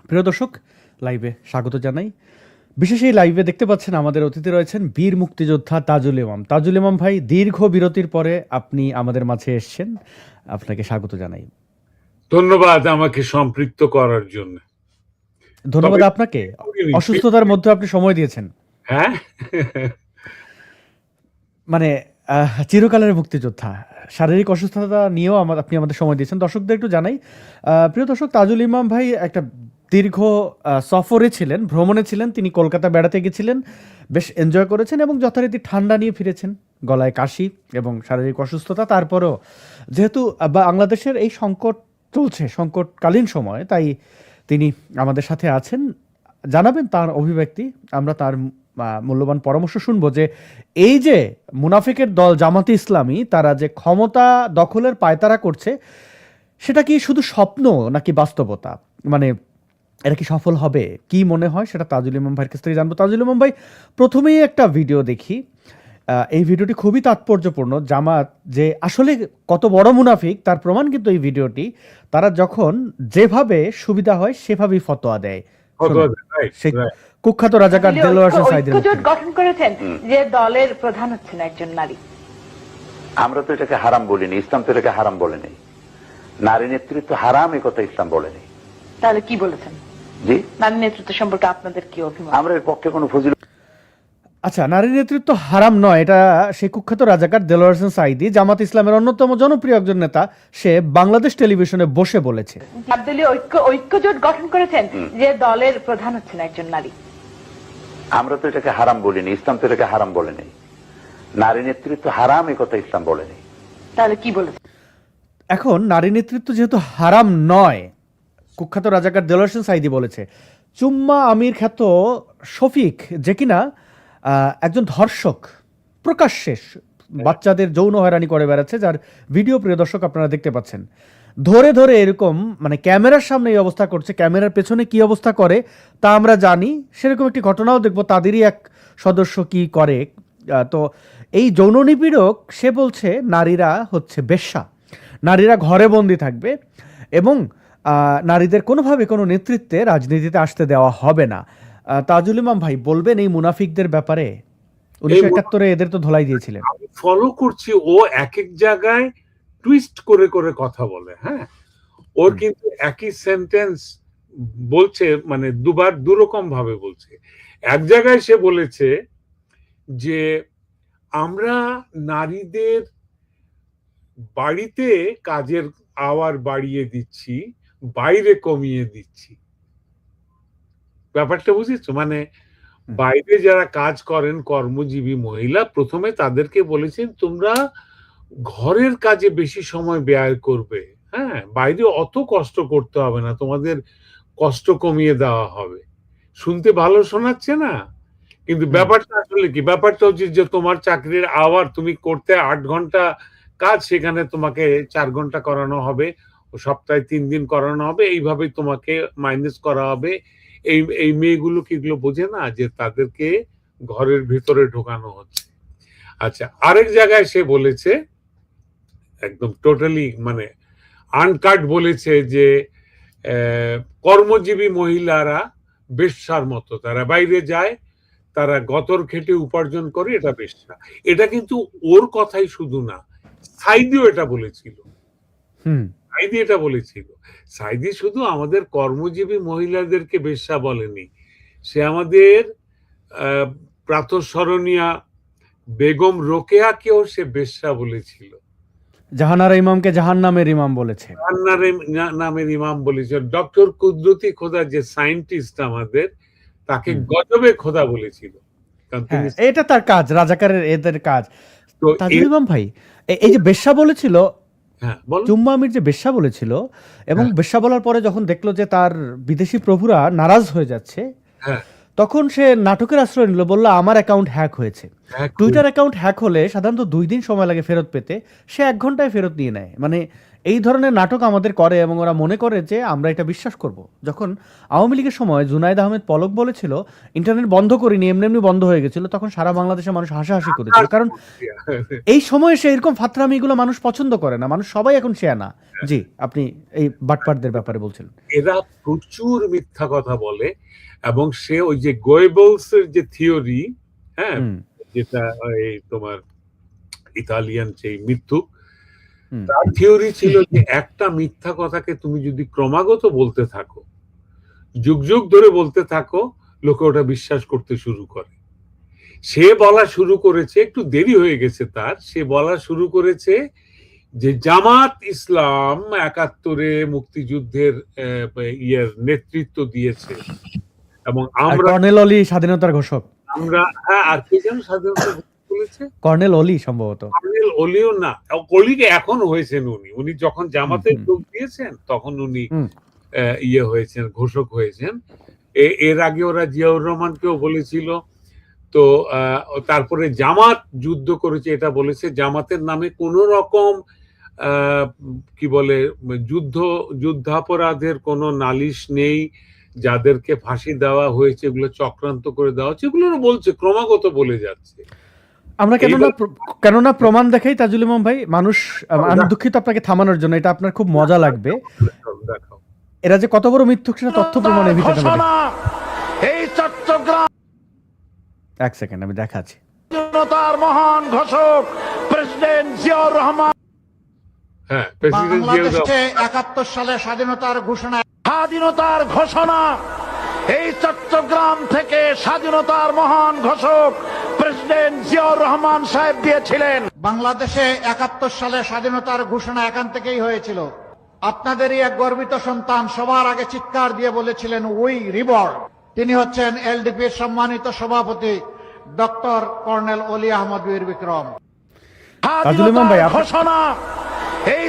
প্রিয় দর্শক, লাইভে স্বাগত জানাই। বিশেষ এই লাইভে দেখতে পাচ্ছেন আমাদের অতিথি রয়েছেন বীর মুক্তিযোদ্ধা তাজুল ইমাম। তাজুল ইমাম ভাই, দীর্ঘ বিরতির পরে আপনি আমাদের মাঝে এসেছেন, আপনাকে স্বাগত জানাই। ধন্যবাদ আমাকে সম্পৃক্ত করার জন্য। ধন্যবাদ আপনাকে, অসুস্থতার মধ্যে আপনি সময় দিয়েছেন। হ্যাঁ, মানে চিরকালের মুক্তিযোদ্ধা, শারীরিক অসুস্থতা নিয়েও আপনি আমাদের সময় দিয়েছেন। দর্শকদের একটু জানাই, প্রিয় দর্শক, তাজুল ইমাম ভাই একটা দীর্ঘ সফরে ছিলেন, ভ্রমণে ছিলেন। তিনি কলকাতা বেড়াতে গেছিলেন, বেশ এনজয় করেছেন এবং যথারীতি ঠান্ডা নিয়ে ফিরেছেন, গলায় কাশি এবং শারীরিক অসুস্থতা। তারপরেও যেহেতু বাংলাদেশের এই সংকট চলছে, সংকটকালীন সময়, তাই তিনি আমাদের সাথে আছেন। জানাবেন তার অভিব্যক্তি, আমরা তার মূল্যবান পরামর্শ শুনবো যে এই যে মুনাফিকের দল জামাতে ইসলামী, তারা যে ক্ষমতা দখলের পায়তারা করছে, সেটা কি শুধু স্বপ্ন নাকি বাস্তবতা? মানে এটা কি সফল হবে? কি মনে হয় সেটা তাজুল ইমাম ভাইয়ের কাছ থেকে জানবো। তাজুল ইমাম ভাই, প্রথমেই একটা ভিডিও দেখি। এই ভিডিওটি খুবই তাৎপর্যপূর্ণ। জামাত যে আসলে কত বড় মুনাফিক তার প্রমাণ কিন্তু এই ভিডিওটি। তারা যখন যেভাবে সুবিধা হয় সেভাবেই ফতোয়া দেয়। সেই কুখ্যাত রাজাকার দেলোয়ার হোসেন সাঈদীর ঐক্যজোট গঠন করেছেন যে দলের প্রধান হচ্ছেন একজন নারী। আমরা তো এটাকে হারাম বলিনি, ইসলাম তো এটাকে হারাম বলেনি। নারী নেতৃত্ব হারাম এ কথা ইসলাম বলেনি। তাহলে কি বলেছেন? জি, নারী নেতৃত্ব সম্পর্কে আপনাদের কি অভিমত? আমরা এর পক্ষে কোনো ফজিলত। আচ্ছা, নারী নেতৃত্ব হারাম নয়, এটা সেই কুখ্যাত রাজাকার দেলোয়ার হোসেন সাঈদী, জামাত ইসলামের অন্যতম জনপ্রিয় একজন নেতা, সে বাংলাদেশ টেলিভিশনে বসে বলেছে। দলীয় ঐক্যজোট গঠন করেছেন যে দলের প্রধান হচ্ছেন একজন নারী। আমরা তো এটাকে হারাম বলিনি, ইসলাম তো এটাকে হারাম বলেনি। নারী নেতৃত্ব হারাম এ কথা ইসলাম বলেনি। তাহলে কি বলেছেন? এখন নারী নেতৃত্ব যেহেতু হারাম নয়, কুখ্যাত রাজাকার দেলোয়ার হোসেন সাঈদী বলেছে। চুম্মা আমির খ্যাত শফিক, যে কিনা একজন ধর্ষক, প্রকাশ্যে বাচ্চাদের যৌন হয়রানি করে বেড়াচ্ছে, যার ভিডিও প্রিয় দর্শক আপনারা দেখতে পাচ্ছেন, ধরে ধরে এরকম মানে ক্যামেরার সামনে এই অবস্থা করছে। ক্যামেরার পেছনে কি অবস্থা করে তা আমরা জানি, সেরকম একটি ঘটনাও দেখব, তাদেরই এক সদস্য কি করে। তো এই যৌন নিপীড়ক, সে বলছে নারীরা হচ্ছে বেশ্যা, নারীরা ঘরে বন্দি থাকবে এবং নারীদের কোনোভাবে কোনো নেতৃত্বে রাজনীতিতে আসতে দেওয়া হবে না। তাজুল ইমাম ভাই, বলবেন এই মুনাফিকদের ব্যাপারে? 1971-এ এদের তো ধোলাই দিয়েছিলেন। আমি ফলো করছি, ও এক এক জায়গায় টুইস্ট করে করে কথা বলে। হ্যাঁ, ওর কিন্তু একই সেন্টেন্স বলছে, মানে দুবার দুরকম ভাবে বলছে। এক জায়গায় সে বলেছে যে আমরা নারীদের বাড়িতে কাজের আওয়ার বাড়িয়ে দিচ্ছি, বাইরে কমিয়ে দিচ্ছি। ব্যাপারটা বুঝেছো? মানে বাইরে যারা কাজ করেন, কর্মজীবী মহিলা, প্রথমে তাদেরকে বলেছেন তোমরা ঘরের কাজে বেশি সময় ব্যয় করবে। হ্যাঁ, বাইরে অত কষ্ট করতে হবে না, তোমাদের কষ্ট কমিয়ে দেওয়া হবে। শুনতে ভালো শোনাচ্ছে না, কিন্তু ব্যাপারটা আসলে কি? ব্যাপারটা হচ্ছে যে তোমার চাকরির আওয়ার, তুমি করতে 8 ঘন্টা কাজ, সেখানে তোমাকে 4 ঘন্টা করানো হবে, সপ্তাহে 3 দিন করানো হবে, এইভাবেই তোমাকে মাইনাস করা হবে। এই মেয়েগুলো কি এগুলো বোঝে না যে তাদেরকে ঘরের ভিতরে ঢোকানো হচ্ছে? আচ্ছা, আরেক জায়গায় সে বলেছে একদম টোটালি মানে আনকাট বলেছে যে কর্মজীবী মহিলারা বেশ্যার মতো, তারা বাইরে যায়, তারা গতর খেটে উপার্জন করে, এটা বেশ্যা। এটা কিন্তু ওর কথাই শুধু না, সাঈদীও এটা বলেছিল। সাঈদী এটা বলেছিল। সাঈদী শুধু আমাদের কর্মজীবী মহিলাদেরকে বেশ্যা বলেনি, সে আমাদের প্রাতঃস্মরণীয়া বেগম রোকেয়াকেও সে বেশ্যা বলেছিল। জাহানারা ইমামকে জাহান্নামের ইমাম বলেছে। নামের ইমাম বলেছে। ডক্টর কুদরতি খোদা, যে সায়েন্টিস্ট আমাদের, তাকে গজবে খোদা বলেছিল। এটা তার কাজ, রাজাকারের এদের কাজ। তাজুল ইমাম ভাই, এই যে বেশ্যা বলেছিল, চুম্মা আমির যে বেশ্যা বলেছিল, এবং বেশ্যা বলার পরে যখন দেখলো যে তার বিদেশি প্রভুরা নারাজ হয়ে যাচ্ছে, তখন সে নাটকের আশ্রয় নিল, বললো আমার অ্যাকাউন্ট হ্যাক হয়েছে। টুইটার অ্যাকাউন্ট হ্যাক হলে সাধারণত 2 দিন সময় লাগে ফেরত পেতে, সে 1 ঘন্টায় ফেরত নিয়ে নেয়। মানে এই ধরনের নাটক আমাদের করে এবং ওরা মনে করে যে আমরা এটা বিশ্বাস করব। যখন আওয়ামী লীগের সময় জুনায়েদ আহমেদ পলক বলেছিল ইন্টারনেট বন্ধ করিনি, এমনি এমনি বন্ধ হয়ে গেছিল, তখন সারা বাংলাদেশের মানুষ হাসাহাসি করেছিল। কারণ এই সময়ে সে এরকম ফাত্রামিগুলো মানুষ পছন্দ করে না, মানুষ সবাই এখন শেয়া না। জি, আপনি এই বাটপারদের ব্যাপারে বলছিলেন। এরা প্রচুর মিথ্যা কথা বলে এবং সে ওই যে গোয়েবলস এর যে থিওরি, হ্যাঁ, যেটা এই তোমার ইতালিয়ান সেই মিথ্যুক, তার থিওরি ছিল যে একটা মিথ্যা কথাকে তুমি যদি ক্রমাগত বলতে থাকো, যুগ যুগ ধরে বলতে থাকো, লোকে ওটা বিশ্বাস করতে শুরু করে। সে বলা শুরু করেছে, একটু দেরি হয়ে গেছে তার, সে বলা শুরু করেছে যে জামাত ইসলাম ৭১-এ মুক্তিযুদ্ধের ইয়ের নেতৃত্ব দিয়েছে এবং আমরা কর্নেল অলি স্বাধীনতার ঘোষক। হ্যাঁ, আর কে যেন স্বাধীনতা বলেছে, কর্নেল অলি সম্ভবত। কর্নেল অলিও না, অলিকে এখন হয়েছেন উনি যখন জামাতে যোগ দিয়েছেন তখন উনি ইয়ে হয়েছেন, ঘোষক হয়েছেন। এর আগে ওরা জিয়াউর রহমানকেও বলেছিল। তো তারপরে জামাত যুদ্ধ করেছে, এটা বলেছে জামাতের নামে কোন রকম কি বলে যুদ্ধাপরাধের কোনো নালিশ নেই, যাদেরকে ফাঁসি দেওয়া হয়েছে এগুলো চক্রান্ত করে দেওয়া হচ্ছে, এগুলো বলছে, ক্রমাগত বলে যাচ্ছে। আমরা কেননা প্রমাণ দেখাই তাজুল ইমাম ভাই, মানুষ, আমি দুঃখিত আপনাকে থামানোর জন্য, এটা আপনার খুব মজা লাগবে। দেখাও এরা যে কত বড় মিথ্যুক সেটা তথ্য প্রমাণের ভিত্তিতে এই চট্টগ্রাম, এক সেকেন্ড আমি দেখাচ্ছি। স্বাধীনতার মহান ঘোষক প্রেসিডেন্ট জিয়াউর রহমান, হ্যাঁ, প্রেসিডেন্ট বাংলাদেশে ৭১ সালে স্বাধীনতার ঘোষণা এই চট্টগ্রাম থেকে স্বাধীনতার মহান ঘোষক প্রেসিডেন্ট জিয়াউর রহমান সাহেব দিয়েছিলেন। বাংলাদেশে ৭১ সালে স্বাধীনতার ঘোষণা এখান থেকেই হয়েছিল। আপনাদেরই এক গর্বিত সন্তান সবার আগে চিৎকার দিয়ে বলেছিলেন উই রিবর্ন। তিনি হচ্ছেন এলডিপির সম্মানিত সভাপতি ডক্টর কর্নেল অলি আহমদ বীর বিক্রম। তাজুল ইমাম ভাই, ঘোষণা এই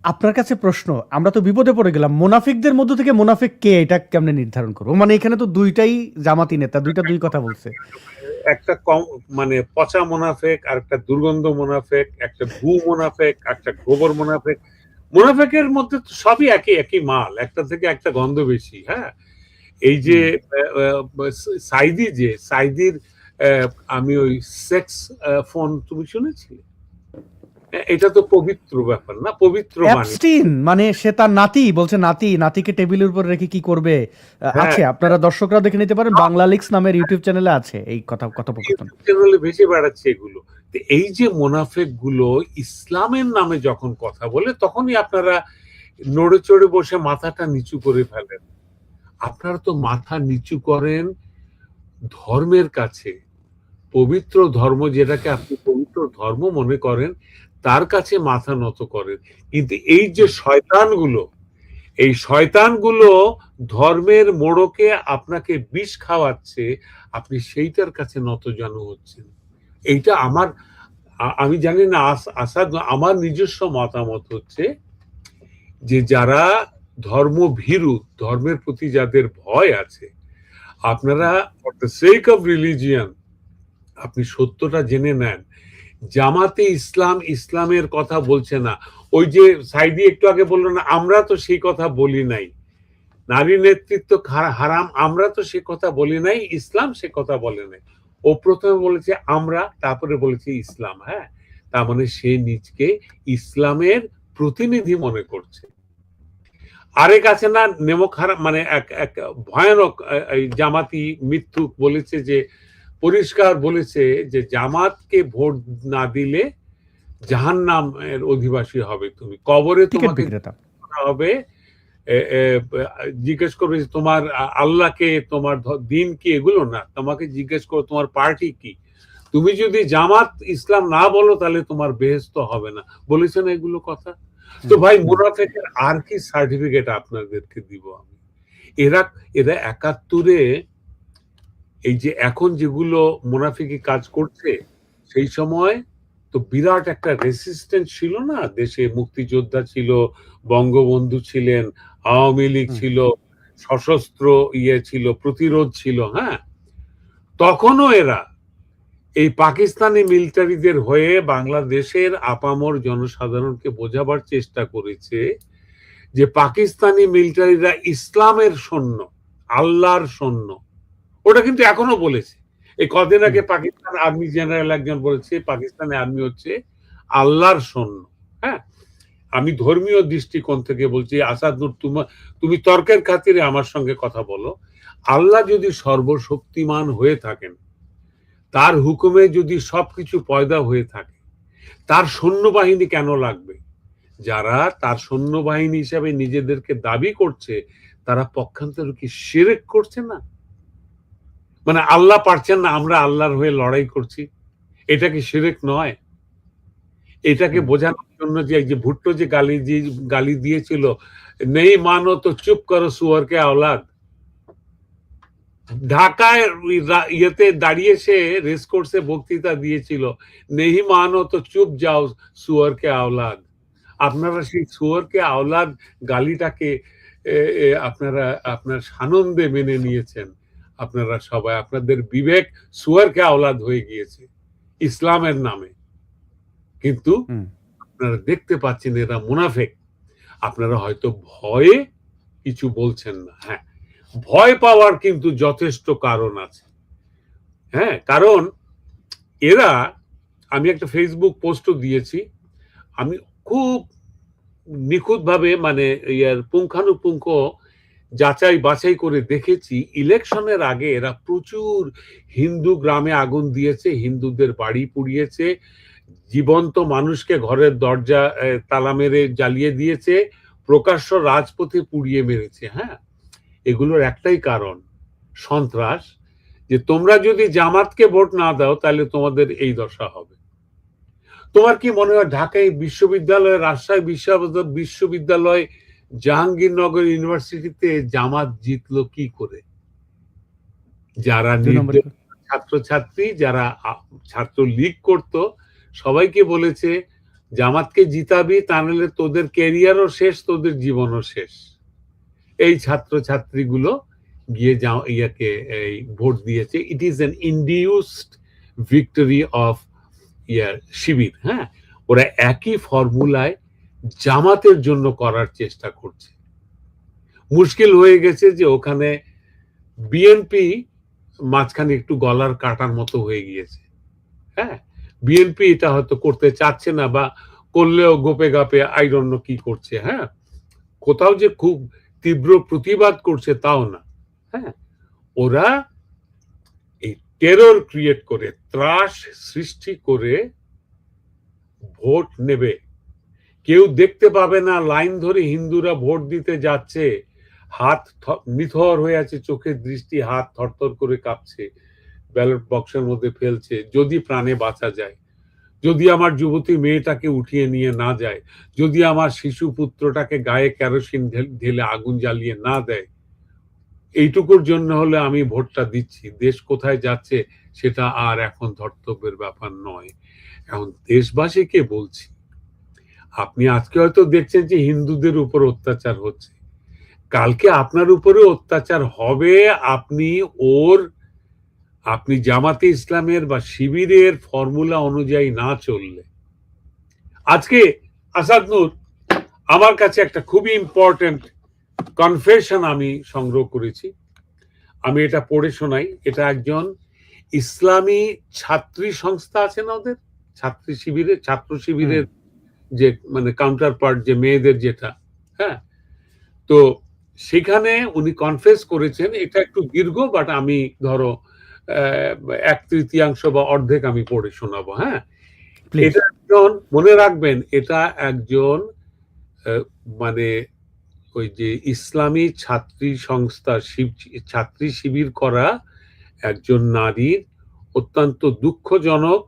আপনার কাছে প্রশ্ন, আমরা তো বিপদে পড়ে গেলাম, মুনাফিকদের মধ্য থেকে মুনাফিক কে এটা কেমনে নির্ধারণ করবো? মানে এখানে তো দুইটাই জামাতি নেতা, দুই কথা বলছে। একটা মানে পচা মুনাফেক, আর একটা দুর্গন্ধ মুনাফেক, একটা ভূ মুনাফেক, একটা গোবর মুনাফেক। মুনাফেকের মধ্যে তো সবই একই মাল, একটা থেকে একটা গন্ধ বেশি। হ্যাঁ, এই যে সাইদির আমি ওই সেক্স ফোন তুমি শুনেছিলে? এটা তো পবিত্র ব্যাপার না, পবিত্র মানে সে তার নাতিকে টেবিলের উপর রেখে কি করবে আছে, আপনারা দর্শকরা দেখে নিতে পারেন, বাংলা লিক্স নামের ইউটিউব চ্যানেলে আছে এই কথোপকথন, চ্যানেলে ভেসে বেড়াচ্ছে এগুলো। এই যে মুনাফেক গুলো ইসলামের নামে যখন কথা বলে তখনই আপনারা নড়ে চড়ে বসে মাথাটা নিচু করে ফেলেন। আপনারা তো মাথা নিচু করেন ধর্মের কাছে, পবিত্র ধর্ম যেটাকে আপনি পবিত্র ধর্ম মনে করেন তার কাছে মাথা নত করেন। কিন্তু এই যে শয়তানগুলো ধর্মের মোড়কে আপনাকে বিষ খাওয়াচ্ছে, আপনি সেইটার কাছে নতজানু হচ্ছেন। এইটা আমি জানি না, আসাদ, আমার নিজস্ব মতামত হচ্ছে যে যারা ধর্মভীরু, ধর্মের প্রতি যাদের ভয় আছে, আপনারা for the sake of religion আপনি সত্যটা জেনে নেন। জামাতে ইসলামের কথা বলছে না। ওই যে সাইদি একটু আগে বললো না, আমরা তো সেই কথা বলি নাই, নারী নেতৃত্ব হারাম, আমরা তো সে কথা বলি নাই, ইসলাম সে কথা বলে নাই। ও প্রথমে বলেছে আমরা, তারপরে বলেছে ইসলাম। হ্যাঁ, তার মানে সে নিজকে ইসলামের প্রতিনিধি মনে করছে। আরেক আছে না নেমক হারাম, মানে এক ভয়ানক জামাতি মিথ্যুক বলেছে যে, পরিষ্কার বলেছে যে জামাতকে ভোট না দিলে জাহান্নামের অধিবাসী হবে তুমি, কবরে তোমাকে হবে, জিজ্ঞেস করবে তোমার আল্লাহকে, তোমার দিন কি, এগুলো না, তোমাকে জিজ্ঞেস করো তোমার পার্টি কি, তুমি যদি জামাত ইসলাম না বলো তাহলে তোমার বেহেশত হবে না, বলেছে না এগুলো কথা। তো ভাই, মুনাফিকের আর কি সার্টিফিকেট আপনাদেরকে দিব আমি? এরা ৭১-এ এই যে এখন যেগুলো মুনাফিকি কাজ করছে, সেই সময় তো বিরাট একটা রেসিস্টেন্স ছিল না দেশে, মুক্তিযোদ্ধা ছিল, বঙ্গবন্ধু ছিলেন, আওয়ামী লীগ ছিল, সশস্ত্র ছিল, প্রতিরোধ ছিল। হ্যাঁ, তখনও এরা এই পাকিস্তানি মিলিটারিদের হয়ে বাংলাদেশের আপামর জনসাধারণকে বোঝাবার চেষ্টা করেছে যে পাকিস্তানি মিলিটারিরা ইসলামের সৈন্য, আল্লাহর সৈন্য। ওটা কিন্তু এখনো বলেছে। এই কদিন আগে পাকিস্তান আর্মি জেনারেল একজন বলেছে পাকিস্তানি আর্মি হচ্ছে আল্লাহর সৈন্য। হ্যাঁ, আমি ধর্মীয় দৃষ্টিকোণ থেকে বলছি, আসাদ নূর তুমি তর্কের খাতিরে আমার সঙ্গে কথা বলো। আল্লাহ যদি সর্বশক্তিমান হয়ে থাকেন, তার হুকুমে যদি সবকিছু পয়দা হয়ে থাকে, তার সৈন্যবাহিনী কেন লাগবে? যারা তার সৈন্যবাহিনী হিসাবে নিজেদেরকে দাবি করছে তারা পক্ষান্তরে কি শিরক করছে না? মানে আল্লাহ পারছেন না, আমরা আল্লাহর হয়ে লড়াই করছি, এটা কি শিরক নয়? এটাকে বোঝানোর জন্য যে ভুট্টো যে গালি দিয়েছিল, নেই মানো তো চুপ করো সুয়ারকে আওলাদ, ঢাকায় ইয়েতে দাঁড়িয়ে সে রেস কোর্সে বক্তৃতা দিয়েছিল, নেই মানো তো চুপ যাও সুয়ারকে আওলাদ। আপনারা সেই সুয়ারকে আওলাদ গালিটাকে আপনারা আপনার সানন্দে মেনে নিয়েছেন। আপনারা সবাই, আপনাদের বিবেক সুয়ারকে আওলাদ হয়ে গিয়েছে ইসলামের নামে। কিন্তু আপনারা দেখতে পাচ্ছেন এরা মুনাফেক। আপনারা হয়তো ভয়ে কিছু বলছেন না। হ্যাঁ, ভয় পাওয়ার কিন্তু যথেষ্ট কারণ আছে। হ্যাঁ, কারণ এরা, আমি একটা ফেসবুক পোস্টও দিয়েছি, আমি খুব নিখুঁতভাবে মানে ইয়ার পুঙ্খানুপুঙ্খ যাচাই বাছাই করে দেখেছি, ইলেকশনের আগে এরা প্রচুর হিন্দু গ্রামে আগুন দিয়েছে, হিন্দুদের বাড়ি পুড়িয়েছে, জীবন্ত মানুষকে ঘরের দরজা তালা মেরে জ্বালিয়ে দিয়েছে, প্রকাশ্য রাজপথে পুড়িয়ে মেরেছে। হ্যাঁ, এগুলোর একটাই কারণ, সন্ত্রাস। যে তোমরা যদি জামাতকে ভোট না দাও তাহলে তোমাদের এই দশা হবে। তোমার কি মনে হয় ঢাকায় বিশ্ববিদ্যালয়, রাজশাহী বিশ্ববিদ্যালয়, জাহাঙ্গীরনগর ইউনিভার্সিটিতে জামাত জিতলো কি করে? যারা ছাত্রছাত্রী, যারা ছাত্র লীগ করতো, সবাইকে বলেছে জামাতকে জিতাবি, তা নাহলে তোদের ক্যারিয়ারও শেষ, তোদের জীবনও শেষ। এই ছাত্রছাত্রীগুলো গিয়ে ইয়াকে এই ভোট দিয়েছে। It is an induced victory of শিবির। হ্যাঁ, ওরা একই ফর্মুলায় জামাতের জন্য করার চেষ্টা করছে। মুশকিল হয়ে গেছে যে ওখানে বিএনপি মাঝখানে একটু গলার কাটার মতো হয়ে গিয়েছে। হ্যাঁ, বিএনপি এটা হয়তো করতে চাচ্ছে না, বা করলেও গোপে গাপে আই ডোন্ট নো কি করছে। হ্যাঁ, কোথাও যে খুব তীব্র প্রতিবাদ করছে তাও না। হ্যাঁ, ওরা এই টেরর ক্রিয়েট করে, ত্রাস সৃষ্টি করে ভোট নেবে। কেউ দেখতে পাবে না লাইন ধরে হিন্দুরা ভোট দিতে যাচ্ছে, হাত নিথর হয়ে আছে, চোখের দৃষ্টি, হাত থরথর করে কাঁপছে, ব্যালট বক্সের মধ্যে ফেলছে, যদি প্রাণে বাঁচা যায়, যদি আমার যুবতী মেয়েটাকে উঠিয়ে নিয়ে না যায়, যদি আমার শিশু পুত্রটাকে গায়ে কেরোসিন ঢেলে আগুন জ্বালিয়ে না দেয়, এইটুকুর জন্য হলে আমি ভোটটা দিচ্ছি। দেশ কোথায় যাচ্ছে সেটা আর এখন ধর্তব্যের ব্যাপার নয়। এখন দেশবাসীকে বলছি, আপনি আজকে হয়তো দেখছেন যে হিন্দুদের উপর অত্যাচার হচ্ছে, কালকে আপনার উপরে অত্যাচার হবে আপনি জামাতে ইসলামের বা শিবিরের ফর্মুলা অনুযায়ী না চললে। আজকে আসাদ নূর, আমার কাছে একটা খুবই ইম্পর্টেন্ট কনফেশন আমি সংগ্রহ করেছি, আমি এটা পড়ে শোনাই। এটা একজন ইসলামী ছাত্রী সংস্থা আছে না, ওদের ছাত্র শিবিরের যে মানে কাউন্টার পার্ট, যে মেয়েদের যেটা, হ্যাঁ, তো সেখানে উনি কনফেস করেছেন। এটা একটু দীর্ঘ, বাট আমি ধরো 1/3 বা অর্ধেক আমি পড়ে শোনাবো। হ্যাঁ, এটা একজন, মনে রাখবেন, এটা একজন মানে ওই যে ইসলামী ছাত্রী সংস্থা, ছাত্রী শিবির করা একজন নারীর অত্যন্ত দুঃখজনক,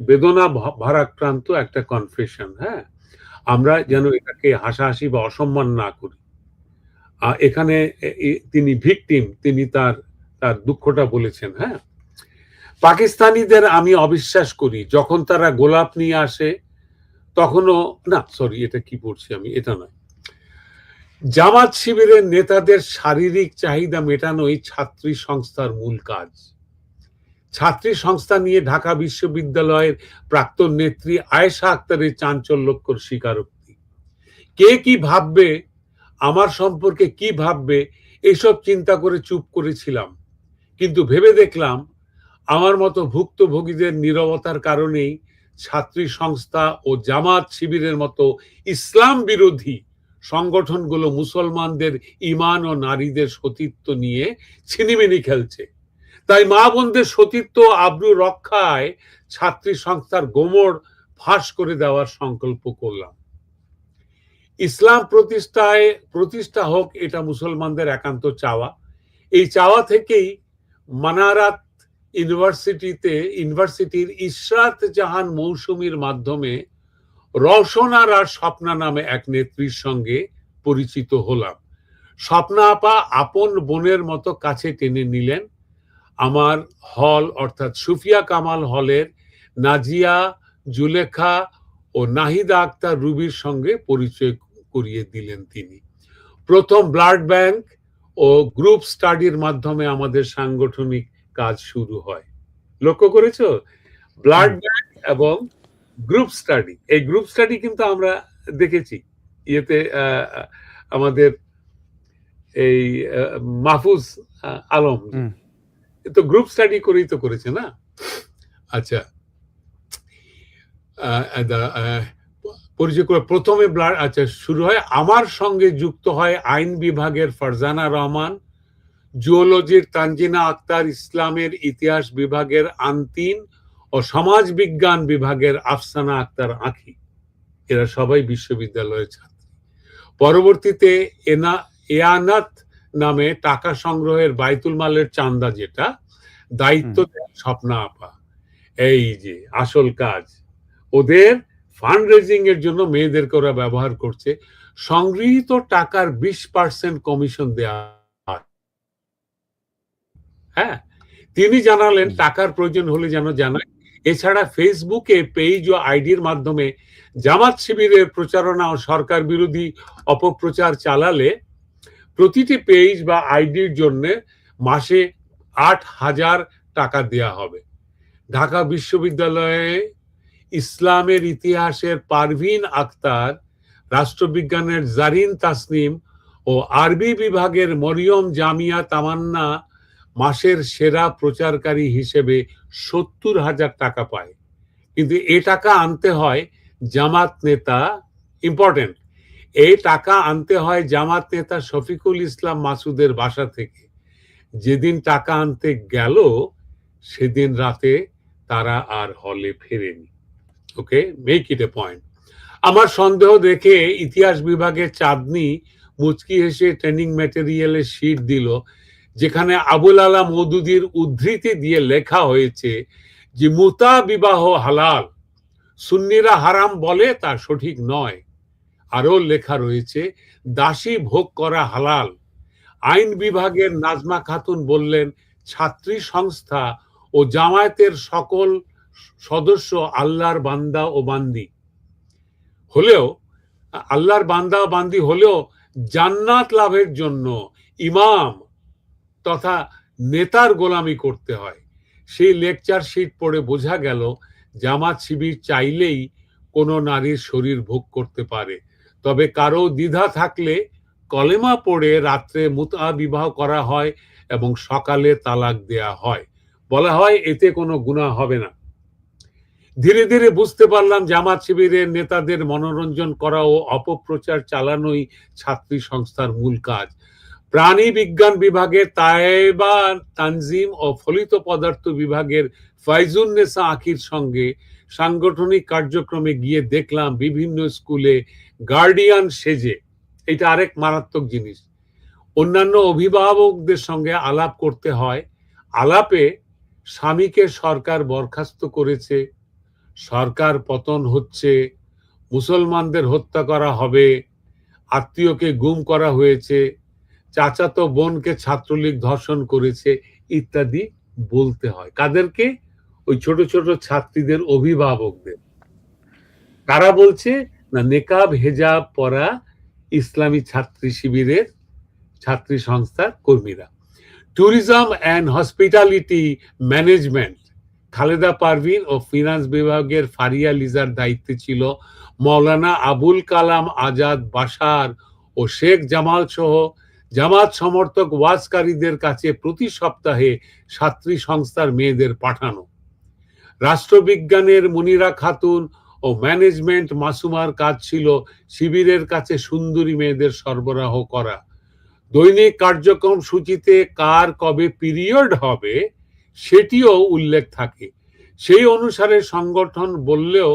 বেদনা ভারাক্রান্ত একটা কনফেশন। হ্যাঁ, আমরা যেন এটাকে হাসাহাসি বা অসম্মান না করি। এখানে তিনি ভিকটিম, তিনি তার দুঃখটা বলেছেন। হ্যাঁ, পাকিস্তানিদের আমি অবিশ্বাস করি, যখন তারা গোলাপ নিয়ে আসে তখনও না, সরি এটা কি পড়ছি আমি, এটা নয়। জামাত শিবিরের নেতাদের শারীরিক চাহিদা মেটানোই ছাত্রী সংস্থার মূল কাজ। ছাত্রী সংস্থা নিয়ে ঢাকা বিশ্ববিদ্যালয়ের প্রাক্তন নেত্রী আয়েশা আক্তারের চাঞ্চল্যকর স্বীকারোক্তি। কে কি ভাববে, আমার সম্পর্কে কি ভাববে, এসব চিন্তা করে চুপ করেছিলাম, কিন্তু ভেবে দেখলাম আমার মতো ভুক্তভোগীদের নীরবতার কারণেই ছাত্রী সংস্থা ও জামাত শিবিরের মতো ইসলাম বিরোধী সংগঠনগুলো মুসলমানদের ঈমান ও নারীদের সতীত্ব নিয়ে ছিনিমিনি খেলছে। তাই মা বোনদের সতীত্ব আব্রু রক্ষায় ছাত্রী সংস্থার গোমর ফাঁস করে দেওয়ার সংকল্প করলাম। ইসলাম প্রতিষ্ঠা হোক, এটা মুসলমানদের একান্ত চাওয়া। এই চাওয়া থেকেই মানারাত ইউনিভার্সিটির ইশরাত জাহান মৌসুমীর মাধ্যমে রওশনার আর স্বপ্না নামে এক নেত্রীর সঙ্গে পরিচিত হলাম। স্বপ্না আপা আপন বোনের মতো কাছে টেনে নিলেন। আমার হল অর্থাৎ সুফিয়া কামাল হলের নাজিয়া, জুলেখা ও নাহিদা আক্তার রুবির সঙ্গে পরিচয় করিয়ে দিলেন তিনি। প্রথম ব্লাড ব্যাংক ও গ্রুপ স্টাডির মাধ্যমে আমাদের সাংগঠনিক কাজ শুরু হয়। লক্ষ্য করেছো? ব্লাড ব্যাংক এবং গ্রুপ স্টাডি, এই গ্রুপ স্টাডি কিন্তু আমরা দেখেছি ইয়েতে আমাদের এই মাহফুজ আলম তো গ্রুপ স্টাডি করেই তো করেছে না? আচ্ছা, পরিচয় করে প্রথমে ব্লাড শুরু হয়। আমার সঙ্গে যুক্ত হয় আইন বিভাগের ফারজানা রহমান, জুওলজির তানজিনা আক্তার, ইসলামের ইতিহাস বিভাগের আনতিন ও সমাজ বিজ্ঞান বিভাগের আফসানা আক্তার আঁখি। এরা সবাই বিশ্ববিদ্যালয়ের ছাত্রী। পরবর্তীতে এয়ানাত নামে টাকা সংগ্রহের বাইতুল মালের চান্দা, যেটা দায়িত্ব দেন স্বপ্না আপা। এই যে আসল কাজ, ওদের ফান্ড রেজিং এর জন্য মেয়েদেরকে ওরা ব্যবহার করছে। সংগৃহীত টাকার 20% কমিশন দেয়া। হ্যাঁ, তিনি জানালেন টাকার প্রয়োজন হলে যেন জানায়। এছাড়া ফেসবুকে পেজ ও আইডির মাধ্যমে জামাত শিবিরের প্রচারণা ও সরকার বিরোধী অপপ্রচার চালালে প্রতিটি পেজ বা আইডির জন্য মাসে 8,000 টাকা দেয়া হবে। ঢাকা বিশ্ববিদ্যালয়ে ইসলামের ইতিহাসের পারভিন আক্তার, রাষ্ট্রবিজ্ঞানের জারিন তাসনিম ও আরবি বিভাগের মরিয়ম জামিয়া তামান্না মাসের সেরা প্রচারকারী হিসেবে 70,000 টাকা পায়। কিন্তু এ টাকা আনতে হয় জামাত নেতা, ইম্পর্টেন্ট, এই টাকা আনতে হয় জামাত নেতা শফিকুল ইসলাম মাসুদের বাসা থেকে। যেদিন টাকা আনতে গেল সেদিন রাতে তারা আর হলে ফেরেনি। ওকে, মেক ইট এ পয়েন্ট। আমার সন্দেহ দেখে ইতিহাস বিভাগের চাঁদনি মুচকি হেসে ট্রেনিং ম্যাটেরিয়ালের শীট দিল, যেখানে আবুল আলা মওদুদীর উদ্ধৃতি দিয়ে লেখা হয়েছে যে মুতা বিবাহ হালাল, সুন্নিরা হারাম বলে তা সঠিক নয়। আরো লেখা রয়েছে দাসী ভোগ করা হালাল। আইন বিভাগের নাজমা খাতুন বললেন ছাত্রী সংস্থা ও জামায়াতের সকল সদস্য আল্লাহর বান্দা ও বান্দি হলেও জান্নাত লাভের জন্য ইমাম তথা নেতার গোলামি করতে হয়। সেই লেকচার শিট পড়ে বোঝা গেল জামাত শিবির চাইলেই কোনো নারীর শরীর ভোগ করতে পারে, তবে কারো দ্বিধা থাকলে কলেমা পড়ে রাত্রে মুতা বিবাহ করা হয় এবং সকালে তালাক দেয়া হয়। বলা হয় এতে কোনো গুনাহ হবে না। ধীরে ধীরে বুঝতে পারলাম জামাত শিবিরের নেতাদের মনোরঞ্জন করা ও অপপ্রচার চালানোই ছাত্রী সংস্থার মূল কাজ। প্রাণী বিজ্ঞান বিভাগের তায়েবা তানজিম ও ফলিত পদার্থ বিভাগের ফাইজুন্নেসা আখির সঙ্গে সাংগঠনিক কার্যক্রমে গিয়ে দেখলাম বিভিন্ন স্কুলে গার্ডিয়ান সেজে, এটা আরেক মারাত্মক জিনিস, অন্যান্য অভিভাবকদের সঙ্গে আলাপ করতে হয়। আলাপে স্বামীকে সরকার বরখাস্ত করেছে, সরকার পতন হচ্ছে, মুসলমানদের হত্যা করা হবে, আত্মীয়কে গুম করা হয়েছে, চাচাতো বোনকে ছাত্রলীগ ধর্ষণ করেছে ইত্যাদি বলতে হয়। কাদেরকে? ওই ছোট ছোট ছাত্রীদের অভিভাবকদের। কারা বলছে? না, নেকাব হেজাব পরা ইসলামী ছাত্রী শিবিরের ছাত্রী সংস্থার কর্মীরা। Tourism and hospitality management Khaleda Parvin ও ফিনান্স বিভাগের ফারিয়া লিজার দায়িত্বে ছিল মাওলানা আবুল কালাম আজাদ বাশার ও শেখ জামাল সহ জামাত সমর্থক ওয়াজকারীদের কাছে প্রতি সপ্তাহে ছাত্রী সংস্থার মেয়েদের পাঠানো। রাষ্ট্রবিজ্ঞানের মুনিরা খাতুন ও ম্যানেজমেন্ট মাসুমার কাজ ছিল শিবিরের কাছে সুন্দরী মেয়েদের সরবরাহ করা। দৈনিক কার্যক্রম সূচিতে কার কবে পিরিয়ড হবে সেটিও উল্লেখ থাকে। সেই অনুসারে সংগঠন বললেও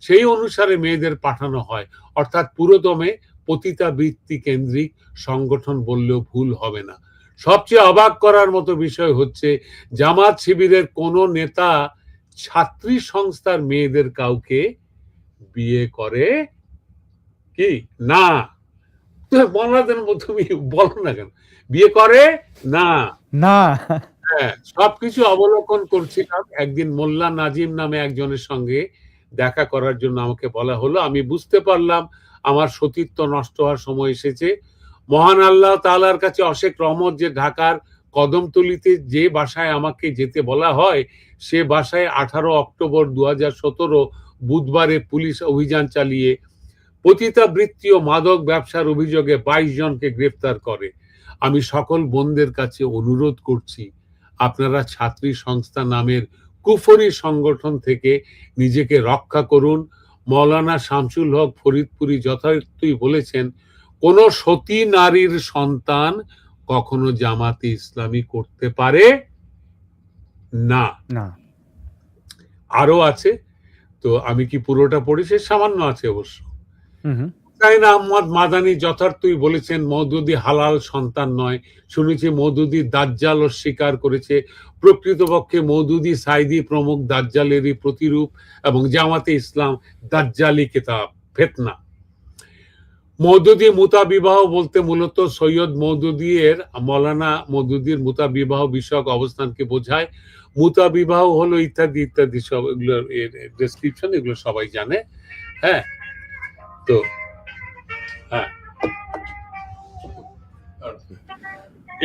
সেই অনুসারে মেয়েদের পাঠানো হয়, অর্থাৎ পুরোদমে পতিতাবৃত্তি কেন্দ্রিক সংগঠন বললেও ভুল হবে না। সবচেয়ে অবাক করার মতো বিষয় হচ্ছে জামাত শিবিরের কোন নেতা ছাত্রী সংস্থার মেয়েদের কাউকে বিয়ে করে কি না? তুমি বলো না কেন বিয়ে করে না? না। হ্যাঁ, সবকিছু অবলোকন করছিলাম। একদিন মোল্লা নাজিম নামে একজনের সঙ্গে দেখা করার জন্য আমাকে বলা হলো। আমি বুঝতে পারলাম আমার সতীত্ব নষ্ট হওয়ার সময় এসেছে। মহান আল্লাহ তাআলার কাছে অশেষ রহমত যে ঢাকার কদমতলীতে যে বাসায় আমাকে যেতে বলা হয় সে বাসায় 18 অক্টোবর 2017 বুধবারে পুলিশ অভিযান চালিয়ে পতিতাবৃত্তি ও মাদক ব্যবসার অভিযোগে 22 জনকে গ্রেফতার করে। আমি সকল বোনদের কাছে অনুরোধ করছি, আপনারা ছাত্রী সংস্থা নামের কুফরি সংগঠন থেকে নিজেকে রক্ষা করুন। মাওলানা শামসুল হক ফরিদপুরি যথার্থই বলেছেন, কোন সতী নারীর সন্তান কখনো জামাতে ইসলামী করতে পারে না। আরো আছে, তো আমি কি পুরোটা পড়ি? সে সামান্য আছে অবশ্য। হুসাইন আহমদ মাদানী যথার্থই বলেছেন মওদুদি হালাল সন্তান নয়। শুনেছি মওদুদি দাজ্জাল অস্বীকার করেছে। প্রকৃতপক্ষে মওদুদি, সাইদি প্রমুখ দাজ্জালেরই প্রতিরূপ এবং জামাতে ইসলাম দাজ্জালি কিতাব ফিতনা। মওদুদি মুতাবিবাহ বলতে মূলত সৈয়দ মওদুদি এর মাওলানা মওদুদির মুতাবিবাহ বিষয়ক অবস্থানকে বোঝায়। মুতাবিবাহ হলো ইত্যাদি ইত্যাদি সব এগুলোর ডেসক্রিপশন, এগুলো সবাই জানে। হ্যাঁ, তো হ্যাঁ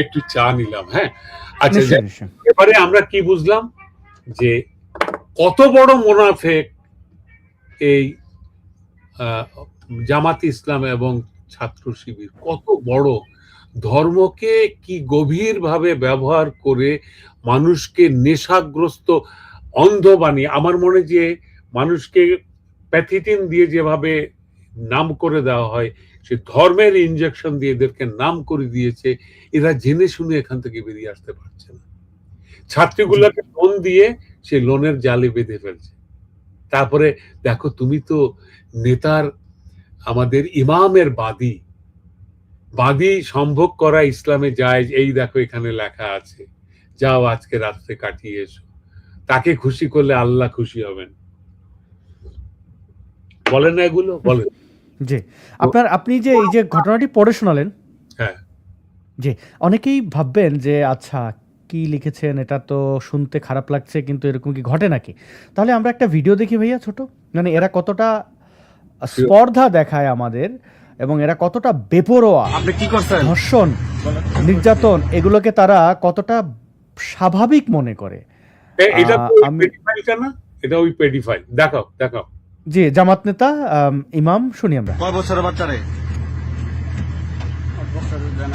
একটু চা নিলাম। হ্যাঁ, আচ্ছা, এবারে আমরা কি বুঝলাম যে কত বড় মুনাফিক এই জামাত ইসলাম এবং ছাত্র শিবির, কত বড় ধর্মকে কি গভীরভাবে ব্যবহার করে মানুষকে নেশাগ্রস্ত অন্ধ বানিয়ে, আমার মনে যে মানুষকে প্যাথিটিন দিয়ে যেভাবে নাম করে দেওয়া হয় সে ধর্মের ইনজেকশন দিয়ে এদেরকে নাম করে দিয়েছে। এরা জেনে শুনে এখান থেকে বেরিয়ে আসতে পারছে না। ছাত্রীগুলোকে লোন দিয়ে সে লোনের জালে বেঁধে ফেলছে। তারপরে দেখো, তুমি তো নেতার আমাদের ইমামের বাদী সম্ভব করা ইসলামে যায়, এই দেখো এখানে লেখা আছে, যাও আজকে রাত্রে কাটিয়ে এসো। তাকে খুশি করলে আল্লাহ খুশি হবেন, বলেন না এগুলো? বলেন। জি, আপনি যে এই যে ঘটনাটি পড়ে শোনালেন, হ্যাঁ, জি, অনেকেই ভাববেন যে আচ্ছা কি লিখেছেন, এটা তো শুনতে খারাপ লাগছে, কিন্তু এরকম কি ঘটে নাকি? তাহলে আমরা একটা ভিডিও দেখি ভাইয়া, ছোট, মানে এরা কতটা স্পর্ধা দেখায় আমাদের এবং এরা কতটা বেপরোয়া, আপনি কি করছেন, ধর্ষণ, নির্যাতন, এগুলোকে তারা কতটা স্বাভাবিক মনে করে। এটা না, এটা ওই পেডিফাইল। দেখাও। জি, জামাত নেতা ইমাম, শুনি আমরা। কয় বছরের বাচ্চা রে?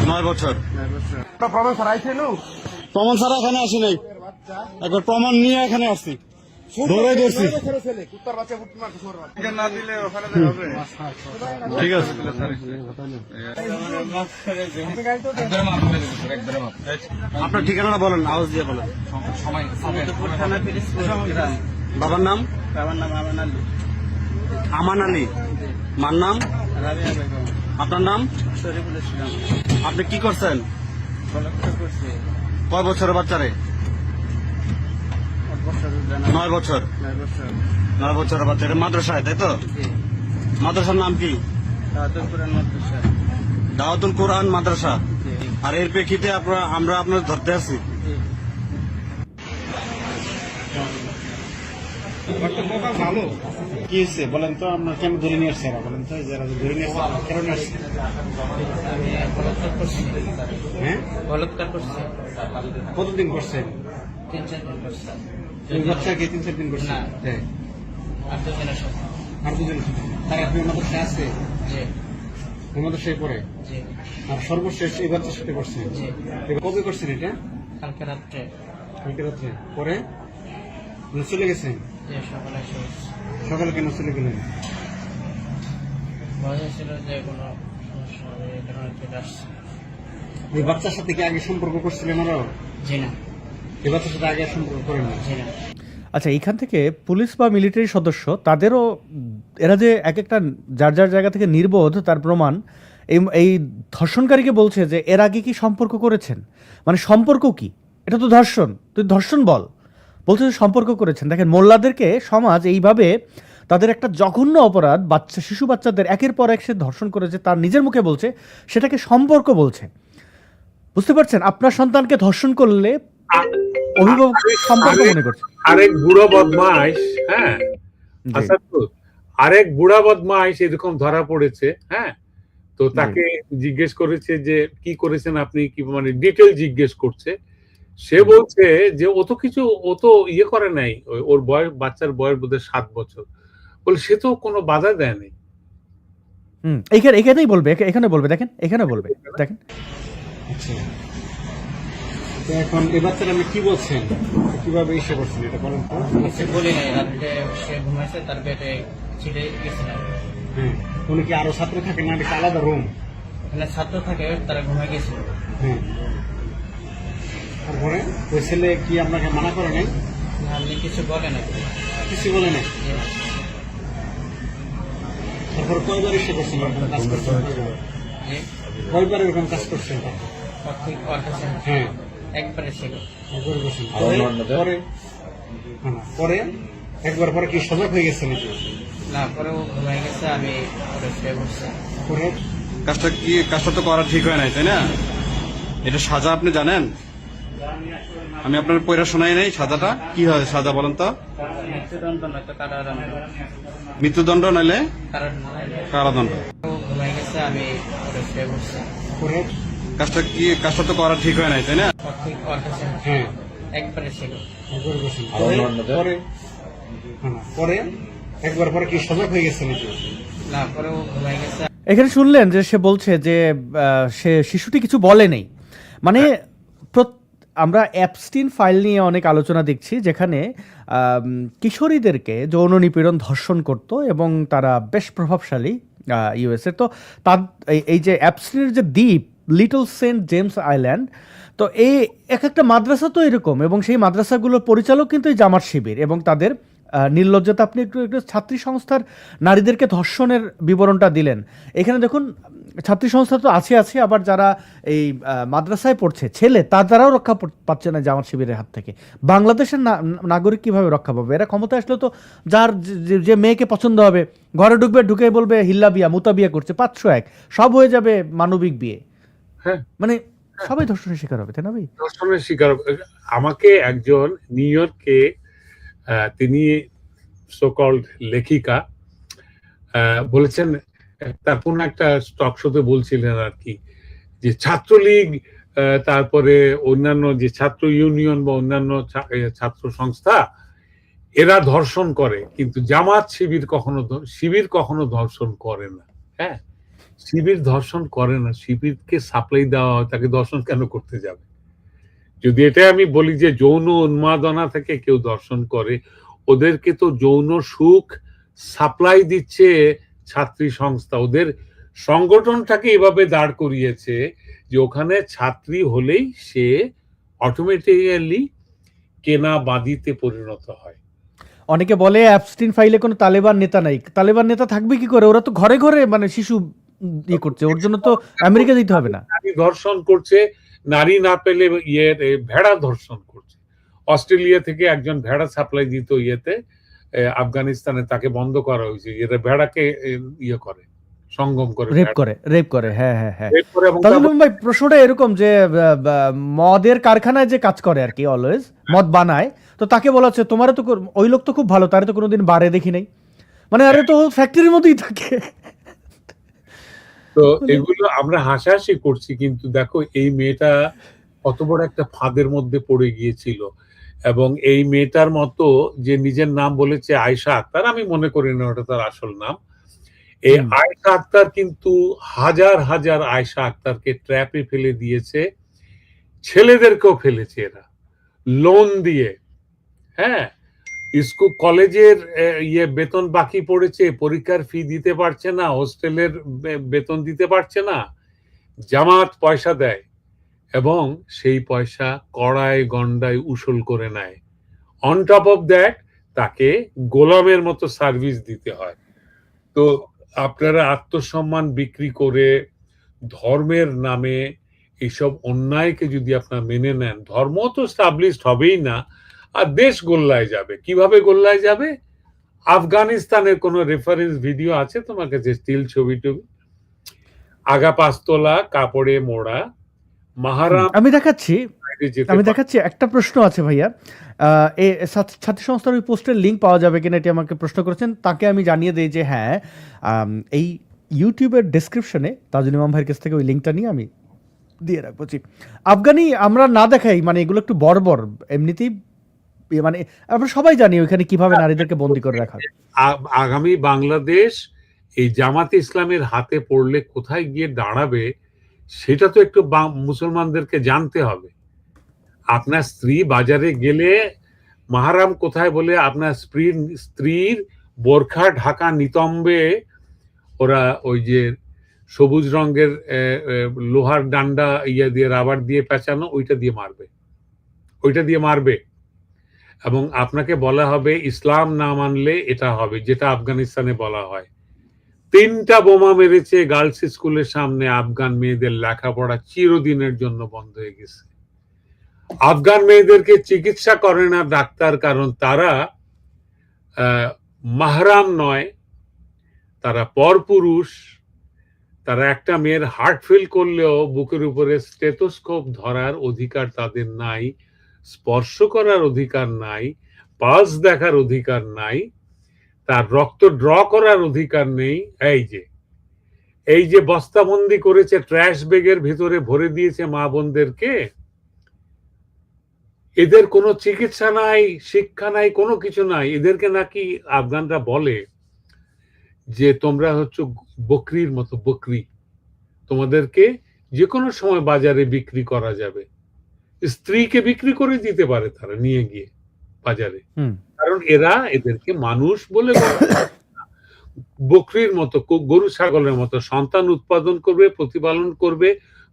9 বছর। প্রমাণ ছাড়া এখানে আসি নাই, একবার প্রমাণ নিয়ে এখানে আসছি, ধরে ধরছি। ঠিক আছে, আপনার ঠিকানাটা বলেন, আওয়াজ দিয়ে বলেন। বাবার নাম? আমান আলী। মার নাম? আপনার নাম? আপনি কি করছেন? কয় বছরের বাচ্চারে? 9 বছর। 9 বছরের বাচ্চা। এটা মাদ্রাসায়, তাই তো? মাদ্রাসার নাম কি? দাওয়াতুল কোরআন মাদ্রাসা। আর এর প্রেক্ষিতে আমরা আপনার ধরতে আসছি। ভালো কি হয়েছে বলেন তো, আপনার কেন ধরে নিয়ে আসছে? বলেন তো, যারা ধরে নিয়ে আসছে কেন নিয়ে আসছে? হ্যাঁ, বলৎকার করছে। কতদিন করছেন? 3-4 দিন করছে। ওই বাচ্চাকে 3-4 দিন করছে? না। হ্যাঁ। আর দুজনের সাথে। আর দুজনের সাথে? তার আপনি মাদ্রাসায় আছে? জি ওই মাদ্রাসায় পড়ে? জি আর সর্বশেষ এই বাচ্চার সাথে করছেন? জি। এটা কবে করছেন এটা? কালকে রাত্রে। কালকে রাত্রে? পরে আপনি চলে গেছেন? যে সকালে এসে বলছে। সকালে কেন চলে গেলেন? ভয় হয়েছিল যে কোনো সমস্যা হবে এই কারণে চলে আসছে। ওই বাচ্চার সাথে কি আগে সম্পর্ক করছিলেন আরো? জি না। এই বাচ্চার সাথে আগে আর সম্পর্ক করেন না? জি না। আচ্ছা, এইখান থেকে পুলিশ বা মিলিটারি সদস্য তাদেরও এরা যে এক একটা যার যার জায়গা থেকে নির্বোধ তার প্রমাণ এই ধর্ষণকারীকে বলছে যে এর আগে কি সম্পর্ক করেছেন, মানে সম্পর্ক কি, এটা তো ধর্ষণ, তুই ধর্ষণ বলছে যে সম্পর্ক করেছেন। দেখেন, মোল্লাদেরকে সমাজ এইভাবে তাদের একটা জঘন্য অপরাধ, শিশু বাচ্চাদের একের পর এক সে ধর্ষণ করেছে, তার নিজের মুখে বলছে, সেটাকে সম্পর্ক বলছে। বুঝতে পারছেন? আপনার সন্তানকে ধর্ষণ করলে অভিভাবক সম্পর্ক মনে করছে। আরেক বুড়ো বদমাইশ, হ্যাঁ জি। আসাদুর, আরেক বুড়া বদমাইশ এরকম ধরা পড়েছে, হ্যাঁ, তো তাকে জিজ্ঞেস করেছে যে কি করেছেন আপনি, কি মানে ডিটেল জিজ্ঞেস করছে। সে বলছে যে ও তো ইয়ে করে নাই, ওর বয়স, বাচ্চার বয়স বোধহয় 7 বছর, বলে সে তো কোনো বাধা দেয় নাই। এখানেই বলবে, এখানে বলবে, দেখেন এখানে বলবে, দেখেন। আচ্ছা, তো এখন এই বাচ্চারা আপনি কি বলছেন, কিভাবে এসে করছেন এটা বলেন তো? কিছু বলি নাই, রাত্রে সে ঘুমাইছে, তার পেটে ছিটে গেছিলাম। হ্যাঁ, উনি কি আরো ছাত্র থাকে না, এটা আলাদা রুম? এখানে ছাত্র থাকে, তারা ঘুমাই গেছিল। হ্যাঁ, তারপরে ওই ছেলে কি আপনাকে মানা করে নাই? আপনি কিছু বলে না। কিছু বলে নাই? জি না। তারপর কয়বার এসে করছেন এরকম কাজ করছেন? জি কয়বার এরকম কাজ করছেন? ওর কাছে হ্যাঁ, একবারে ছিল। একবার করছেন। পরে পরে একবার পরে কি সজাগ হয়ে গেছে নাকি? না, পরে ও ঘুমাই গেছে, আমি ওরে শুয়ে বসছি। পরে কাজটা তো করা ঠিক হয় নাই, তাই না? এটা সাজা আপনি জানেন? আমি আপনার পয়রা শোনাই নাই সাজাটা কি হয়। সাজা বলেন তো? মৃত্যুদণ্ড নয়তো কারাদণ্ড। মৃত্যুদণ্ড নাইলে কারাদণ্ড। কারাদণ্ড। ও ঘুমাই গেছে, আমি ওরে শুয়ে বসছি। পরে কাজটা তো করা ঠিক হয় নাই, তাই না? ওর কাছে হ্যাঁ, একবারে ছিল। একবার করছেন। পরে পরে একবার পরে কি সজাগ হয়ে গেছে নাকি? না, পরে ও ঘুমাই গেছে। এখানে শুনলেন যে সে বলছে যে সে শিশুটি কিছু বলে নেই, মানে আমরা অ্যাপস্টিন ফাইল নিয়ে অনেক আলোচনা দেখছি, যেখানে কিশোরীদেরকে যৌন নিপীড়ন, ধর্ষণ করত এবং তারা বেশ প্রভাবশালী ইউএসএ। তো তার এই যে অ্যাপস্টিনের যে দ্বীপ, লিটল সেন্ট জেমস আইল্যান্ড, তো এই এক একটা মাদ্রাসা তো এরকম, এবং সেই মাদ্রাসাগুলোর পরিচালক কিন্তু এই জামাত শিবির, এবং তাদের নির্লজ্জতা। আপনি একটু ছাত্রী সংস্থার নারীদেরকে ধর্ষণের বিবরণটা দিলেন। এখানে দেখুন, ছাত্রী সংস্থা তো আছে, আবার যারা এই মাদ্রাসায় পড়ছে ছেলে, তারাও রক্ষা পাচ্ছে না জামাত শিবিরের হাত থেকে। বাংলাদেশের নাগরিক কিভাবে রক্ষা পাবে? এরা ক্ষমতা আসলে তো যার যে মেয়েকে পছন্দ হবে ঘরে ঢুকে বলবে হিল্লা বিয়া, মুতা বিয়া করছে, 501 সব হয়ে যাবে মানবিক বিয়ে। হ্যাঁ, মানে সবাই ধর্ষণের শিকার হবে, তাই না ভাই? ধর্ষণের শিকার। আমাকে একজন নিউ ইয়র্কে, তিনি সোকল্ড লেখিকা, বলেছেন, তার কোন একটা টক শোতে বলছিলেন আর কি, যে ছাত্রলীগ, তারপরে অন্যান্য যে ছাত্র ইউনিয়ন বা অন্যান্য ছাত্র সংস্থা, এরা ধর্ষণ করে, কিন্তু জামাত শিবির কখনো ধর্ষণ করে না। হ্যাঁ, শিবির ধর্ষণ করে না, শিবিরকে সাপ্লাই দেওয়া হয়, তাকে ধর্ষণ কেন করতে যাবে? যদি এটা আমি বলি যে যৌন উন্মাদনা থেকে কেউ দর্শন করে, ওদেরকে তো যৌন সুখ সাপ্লাই দিচ্ছে ছাত্রী সংস্থা, ওদের সংগঠনটাকে এভাবে দাঁড় করিয়েছে যে ওখানে ছাত্রী হলেই সে অটোমেটিক্যালি কেনা বাদিতে পরিণত হয়। অনেকে বলে অ্যাপস্টিন ফাইলে কোনো তালেবান নেতা নাই। তালেবান নেতা থাকবে কি করে? ওরা তো ঘরে ঘরে মানে শিশু করছে, ওর জন্য তো আমেরিকা যেতে হবে না। নারী ধর্ষণ করছে, নারী না পেলে ভেড়া ধর্ষণ করছে। অস্ট্রেলিয়া থেকে একজন ভেড়া সাপ্লাই দিত আফগানিস্তানে, তাকে বন্ধ করা হয়েছে। এরা ভেড়াকে করে, সঙ্গম করে, রেপ করে। হ্যাঁ। রেপ করে। এবং তাজুল ভাই, প্রশ্নটা এরকম যে মদের কারখানায় যে কাজ করে আর কি, অলওয়েজ মদ বানায়, তো তাকে বলা হচ্ছে তোমার তো ওই লোক তো খুব ভালো, তারে তো কোনোদিন বারে দেখি নাই, মানে আরে তো ফ্যাক্টরির মধ্যেই থাকে। তো এগুলো আমরা হাসাহাসি করছি, কিন্তু দেখো এই মেয়েটা কত বড় একটা ফাঁদের মধ্যে পড়ে গিয়েছিল, এবং এই মেয়েটার মতো যে নিজের নাম বলেছে আয়েশা আক্তার, আমি মনে করি না ওটা তার আসল নাম। এই আয়েশা আক্তার কিন্তু হাজার হাজার আয়েশা আক্তারকে ট্র্যাপে ফেলে দিয়েছে, ছেলেদেরকেও ফেলেছে এরা লোন দিয়ে। হ্যাঁ, স্কুল কলেজের বেতন বাকি পড়েছে, পরীক্ষার ফি দিতে পারছে না, হোস্টেলের বেতন দিতে পারছে না, জামাত পয়সা দেয় এবং সেই পয়সা কড়ায় গন্ডায় উসুল করে নেয়। অন টপ অফ দ্যাট তাকে গোলামের মতো সার্ভিস দিতে হয়। তো আপনারা আত্মসম্মান বিক্রি করে ধর্মের নামে এইসব অন্যায়কে যদি আপনারা মেনে নেন, ধর্ম তো স্টাবলিশড হবেই না, আর দেশ গোল্লায় যাবে। কিভাবে গোল্লায় যাবে? আফগানিস্তানের কোন রেফারেন্স ভিডিও আছে তোমার কাছে? স্টিল ছবি টবি, আগা পাঁচতলা কাপড়ে মোড়া মাহারাম আমি দেখাচ্ছি বাইরে যেতে আমি পারে। দেখাচ্ছি একটা প্রশ্ন আছে ভাইয়া। এই ছাত্রী সংস্থার ওই পোস্টের লিঙ্ক পাওয়া যাবে কিনা এটি আমাকে প্রশ্ন করেছেন, তাকে আমি জানিয়ে দিই যে হ্যাঁ, এই ইউটিউবের ডেসক্রিপশনে তাজুল ইমাম ভাইয়ের কাছ থেকে ওই লিঙ্কটা নিয়ে আমি দিয়ে রাখবো। জি, আফগানি আমরা না দেখাই, মানে এগুলো একটু বর্বর এমনিতেই, মানে আমরা সবাই জানি ওইখানে কিভাবে নারীদেরকে বন্দি করে রাখা। আগামী বাংলাদেশ এই জামাতে ইসলামের হাতে পড়লে কোথায় গিয়ে দাঁড়াবে সেটা তো একটু মুসলমানদেরকে জানতে হবে। আপনার স্ত্রী বাজারে গেলে মাহারাম কোথায় বলে আপনার স্ত্রীর বোরখা ঢাকা নিতম্বে ওরা ওই যে সবুজ রঙের লোহার ডান্ডা দিয়ে রাবার দিয়ে পেঁচানো, ওইটা দিয়ে মারবে এবং আপনাকে বলা হবে ইসলাম না মানলে এটা হবে, যেটা আফগানিস্তানে বলা হয়। 3টা বোমা মেরেছে গার্লস স্কুলের সামনে, আফগান মেয়েদের লেখাপড়া চিরদিনের জন্য বন্ধ হয়ে গেছে। আফগান মেয়েদেরকে চিকিৎসা করে না ডাক্তার, কারণ তারা মাহরাম নয়, তারা পরপুরুষ। তারা একটা মেয়ের হার্ট ফেল করলেও বুকের উপরে স্টেথোস্কোপ ধরার অধিকার তাদের নাই, স্পর্শ করার অধিকার নাই, পালস দেখার অধিকার নাই, তার রক্ত ড্র করার অধিকার নেই। এই যে বস্তাবন্দি করেছে, ট্র্যাশ ব্যাগের ভিতরে ভরে দিয়েছে মা বোনদেরকে, এদের কোনো চিকিৎসা নাই, শিক্ষা নাই, কোনো কিছু নাই। এদেরকে নাকি আফগানরা বলে যে তোমরা হচ্ছে বকরির মতো, বকরি, তোমাদেরকে যে কোনো সময় বাজারে বিক্রি করা যাবে। স্ত্রীকে বিক্রি করে দিতে পারে তারা নিয়ে গিয়ে বাজারে, কারণ এরা এদেরকে মানুষ বলে বকরির মতো, গরু ছাগলের মতো সন্তান উৎপাদন করবে, প্রতিপালন করবে,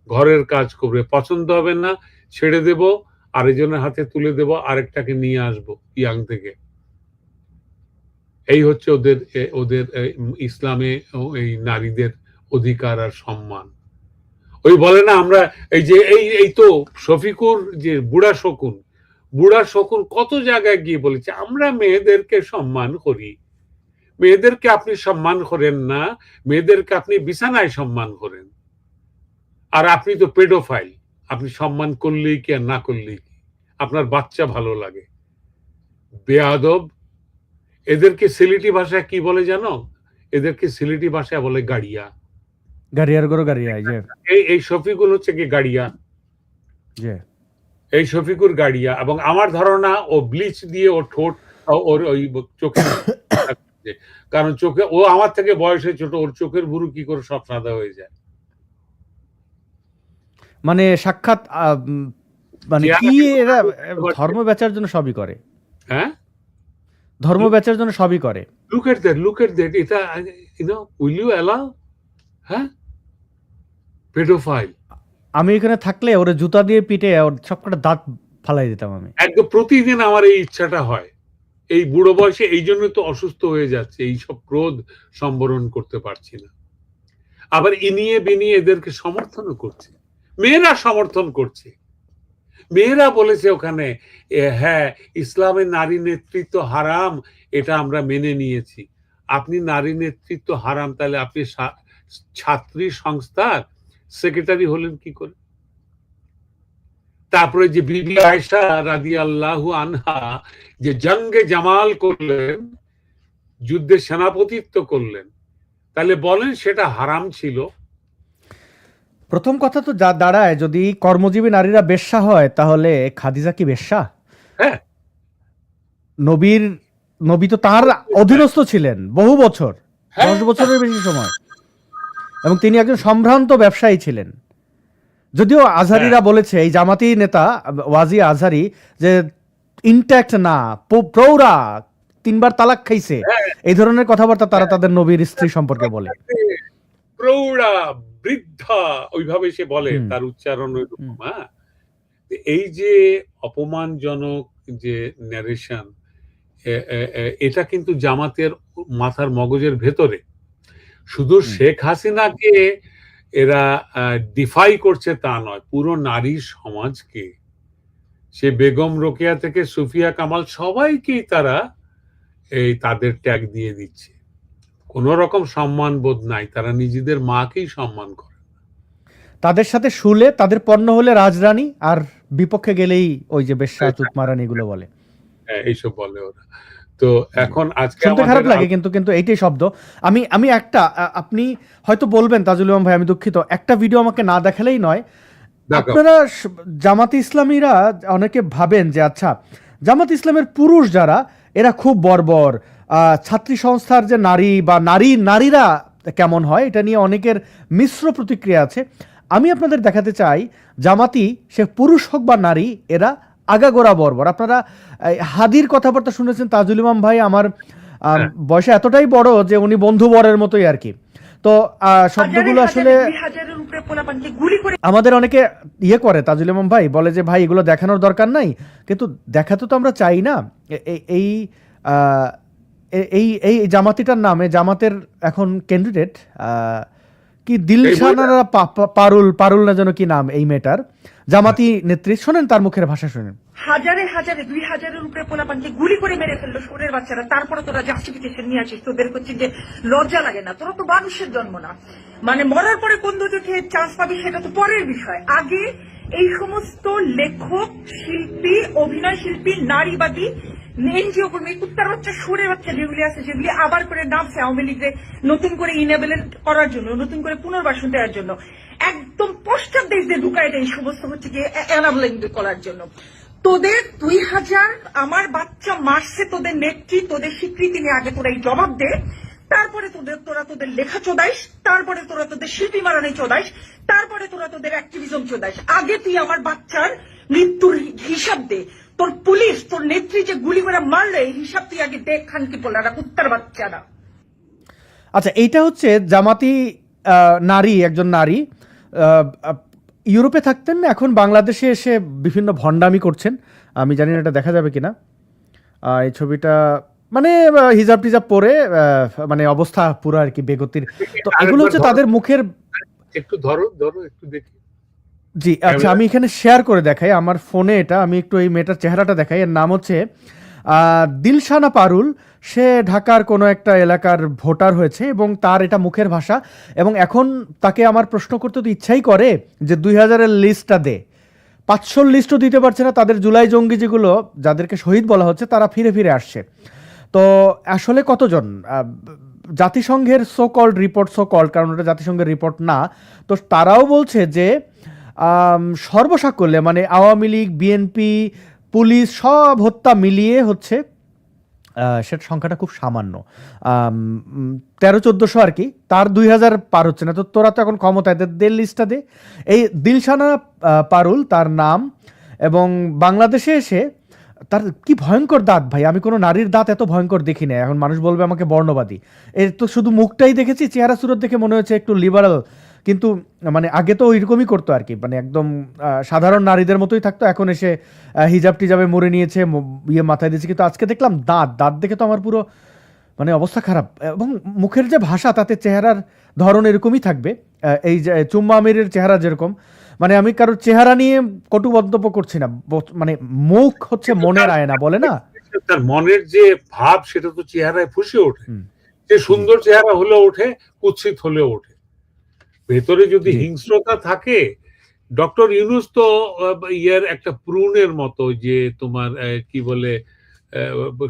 ঘরের কাজ করবে। পছন্দ হবে না ছেড়ে দেব, আরেকজনের হাতে তুলে দেব, আরেকটাকে নিয়ে আসবো ইয়াং থেকে। এই হচ্ছে ওদের ইসলামে এই নারীদের অধিকার আর সম্মান। ওই বলে না আমরা এই তো শফিকুর যে বুড়া শকুন কত জায়গায় গিয়ে বলেছে আমরা মেয়েদেরকে সম্মান করি। মেয়েদেরকে আপনি সম্মান করেন না, মেয়েদেরকে আপনি বিছানায় সম্মান করেন। আর আপনি তো পেডোফাইল, আপনি সম্মান করলেই কি আর না করলেই কি, আপনার বাচ্চা ভালো লাগে। বেয়াদব। এদেরকে সিলেটি ভাষায় কি বলে জানো? এদেরকে সিলেটি ভাষায় বলে গাড়িয়া। এই শফিকুল হচ্ছে কি গাড়িয়া, এই শফিকুর গাড়িয়া। এবং আমার ধারণা ও ব্লিচ দিয়ে ওর ঠোঁট, ওর ওই চোখে, কারণ চোখে ও আমার থেকে বয়সে ছোট, ওর চোখের ভুরু কি করে সব সাদা হয়ে যায়। মানে সাক্ষাৎ মানে কি এরা ধর্ম বেচার জন্য সবই করে। হ্যাঁ, ধর্ম বেচার জন্য সবই করে। look at that এটা will you allow? হ্যাঁ, পেডোফাইল। আমি এখানে থাকলে ওরে জুতা দিয়ে পিটে ওর সবকটা দাঁত ফালাই দিতাম আমি। একদম প্রতিদিন আমার এই ইচ্ছাটা হয়। এই বুড়ো বয়সে এই জন্য তো অসুস্থ হয়ে যাচ্ছে, এই সব ক্রোধ সম্বরণ করতে পারছি না। আবার ইনিয়ে বিনিয়ে এদেরকে সমর্থনও করছে, মেয়েরা সমর্থন করছে। মেয়েরা বলেছে ওখানে হ্যাঁ ইসলামের নারী নেতৃত্ব হারাম, এটা আমরা মেনে নিয়েছি। আপনি নারী নেতৃত্ব হারাম, তাহলে আপনি ছাত্রী সংস্থার সেক্রেটারি হলেন কি করে? তারপরে যে বিবি আয়েশা রাদিয়াল্লাহু আনহা যে জঙ্গে জামাল করলেন, যুদ্ধে সেনাপতিত্ব করলেন, তাহলে বলেন সেটা হারাম ছিল? প্রথম কথা তো যা দাঁড়ায়, যদি কর্মজীবী নারীরা বেশ্যা হয় তাহলে খাদিজা কি বেশ্যা? হ্যাঁ, নবী তো তার অধীনস্থ ছিলেন বহু বছর, হ্যাঁ। 10 বছরের বেশি সময়, এবং তিনি একজন সম্ভ্রান্ত ব্যবসায়ী ছিলেন। যদিও আজহারিরা বলেছে, এই জামাতি নেতা ওয়াজি আজহারি, যে ইনট্যাক্ট না, প্রৌরা, 3 বার তালাক খাইছে, এই ধরনের কথাবার্তা তারা তাদের নবীর স্ত্রী সম্পর্কে বলে। প্রৌঢ়া, বৃদ্ধা, ওইভাবে সে বলে, হুম। তার উচ্চারণ ওইরকম। হ্যাঁ, এই যে অপমানজনক যে ন্যারেশন, এটা কিন্তু জামাতের মাথার মগজের ভেতরে। শুধু শেখ হাসিনাকে এরা ডিফাই করছে তা নয়, পুরো নারী সমাজকে, সে বেগম রোকেয়া থেকে সুফিয়া কামাল সবাইকেই তারা এই তাদের ট্যাগ দিয়ে দিচ্ছে। কোন রকম সম্মান বোধ নাই, তারা নিজেদের মাকেই সম্মান করে। তাদের সাথে শুলে তাদের পণ্য হলে রাজরানী, আর বিপক্ষে গেলেই ওই যে বেশ্যা, চুতমারানি এগুলো বলে, এইসব বলে ওরা। তো এখন আজকে শুনতে খারাপ আমাদের লাগে, কিন্তু এইটাই শব্দ। আমি একটা, আপনি হয়তো বলবেন তাজুল ইমাম ভাই, আমি দুঃখিত, একটা ভিডিও আমাকে না দেখালেই নয়। দেখো। আপনারা জামাতে ইসলামীরা অনেকে ভাবেন যে আচ্ছা, জামাত ইসলামের পুরুষ যারা, এরা খুব বর্বর, ছাত্রী সংস্থার যে নারী বা নারীরা কেমন হয়, এটা নিয়ে অনেকের মিশ্র প্রতিক্রিয়া আছে। আমি আপনাদের দেখাতে চাই, জামাতি সে পুরুষ হোক বা নারী, এরা আগাগোড়া বর্বর। আপনারা হাদির কথাবার্তা শুনেছেন, তাজুল ইমাম ভাই আমার বয়সে এতটাই বড় যে উনি বন্ধু বরের মতোই আর কি। তো শব্দগুলো আসলে আমাদের অনেকে ইয়ে করে, তাজুল ইমাম ভাই বলে যে ভাই এগুলো দেখানোর দরকার নাই, কিন্তু দেখাতে তো আমরা চাই না। এই এই এই জামাতিটার নামে, জামাতের এখন ক্যান্ডিডেট কি দিলশানা পারুল না যেন কি নাম এই মেয়েটার, জামাতি নেত্রী, শোনেন তার মুখের ভাষা শোনেন। হাজারে 2000-এর উপরে পোলাপানকে গুলি করে মেরে ফেললো শোরের বাচ্চারা, তারপরে তোরা জাস্টিফিকেশন নিয়ে আসিস, তোদের হচ্ছে যে লজ্জা লাগে না? তোরা তো মানুষের জন্ম না, মানে মরার পরে কোন দুটো খেয়ে চান্স পাবি সেটা তো পরের বিষয়। আগে এই সমস্ত লেখক, শিল্পী, অভিনয় শিল্পী, নারীবাদী, এনজিও কর্মী, কুত্তার বাচ্চা, সুরের বাচ্চা যেগুলি আছে, যেগুলি আবার করে নামছে আওয়ামী লীগের নতুন করে ইনেবল করার জন্য, নতুন করে পুনর্বাসন দেওয়ার জন্য, একদম পশ্চাৎ দেশ দিয়ে ঢুকায় দেয় এই সমস্ত হচ্ছে গিয়ে এনাবলিং করার জন্য। তোদের 2000 আমার বাচ্চা মারছে, তোদের নেত্রী, তোদের স্বীকৃতি নিয়ে আগে তোরা এই জবাব দে, তারপরে তোরা তোদের লেখা চোদাইস, তারপরে তোরা তোদের শিল্পী মারানি চোদাইস, তারপরে তোরা তোদের অ্যাক্টিভিজম চোদাইস। আগে তুই আমার বাচ্চার মৃত্যুর হিসাব দে, তোর পুলিশ, তোর নেত্রী যে গুলি করে মারলে এই হিসাব তুই আগে দেখ, খানকি পোলারা, কুত্তার বাচ্চারা। আচ্ছা, এইটা হচ্ছে জামাতি নারী, একজন নারী, ইউরোপে থাকতেন, এখন বাংলাদেশে এসে বিভিন্ন ভণ্ডামি করছেন। আমি জানি না এটা দেখা যাবে কিনা, এই ছবিটা মানে হিজাব টিজাব পরে, মানে অবস্থা পুরো আর কি বেগতির। তো এগুলো হচ্ছে তাদের মুখের, একটু ধরো একটু দেখি। জি আচ্ছা, আমি এখানে শেয়ার করে দেখাই আমার ফোনে, এটা আমি একটু এই মেয়েটার চেহারাটা দেখাই। এর নাম হচ্ছে দিলশানা পারুল। সে ঢাকার কোনো একটা এলাকার ভোটার হয়েছে এবং তার এটা মুখের ভাষা। এবং এখন তাকে আমার প্রশ্ন করতে তো ইচ্ছাই করে যে 2000-এর লিস্টটা দে, 500 লিস্টও দিতে পারছে না। তাদের জুলাই জঙ্গি যেগুলো, যাদেরকে শহীদ বলা হচ্ছে, তারা ফিরে আসছে। তো আসলে কতজন? জাতিসংঘের সো কল্ড, কারণ ওটা জাতিসংঘের রিপোর্ট না, তো তারাও বলছে যে সর্বসাকল্যে, মানে আওয়ামী লীগ, বিএনপি, পুলিশ সব হত্যা মিলিয়ে হচ্ছে সেটা সংখ্যাটা খুব সামান্য, 1300-1400 আর কি। তার 2000 পার হচ্ছে না। তো তোরা তো এখন ক্ষমতায়, দে লিস্টটা দে। এই দিলশানা পারুল তার নাম, এবং বাংলাদেশে এসে তার কি ভয়ঙ্কর দাঁত ভাই, আমি কোনো নারীর দাঁত এত ভয়ঙ্কর দেখি না। এখন মানুষ বলবে আমাকে বর্ণবাদী, এর তো শুধু মুখটাই দেখেছি, চেহারা সুরত দেখে মনে হচ্ছে একটু লিবারাল, কিন্তু মানে আগে তো ওইরকমই করতো আর কি, মানে একদম সাধারণ নারীদের মতোই থাকতো। এখন এসে হিজাব টিজাবে মরে নিয়েছে, ইয়ে মাথায় দিয়েছে, কিন্তু আজকে দেখলাম দাঁত দেখে তো আমার পুরো মানে অবস্থা খারাপ। এবং মুখের যে ভাষা, তাতে চেহারার ধরন এরকমই থাকবে। এই যে চুম্মা আমিরের চেহারা যেরকম, মানে আমি কারোর চেহারা নিয়ে কটু মন্তব্য করছি না, মানে মুখ হচ্ছে মনের আয়না বলে না, তার মনের যে ভাব সেটা তো চেহারায় ফুসে ওঠে। যে সুন্দর চেহারা হলেও ওঠে, কুৎসিত হলেও ওঠে। ভেতরে যদি হিংস্রতা থাকে, ডক্টর ইউনূস তো ইয়ার একটা প্রুনের মতো, যে তোমার কি বলে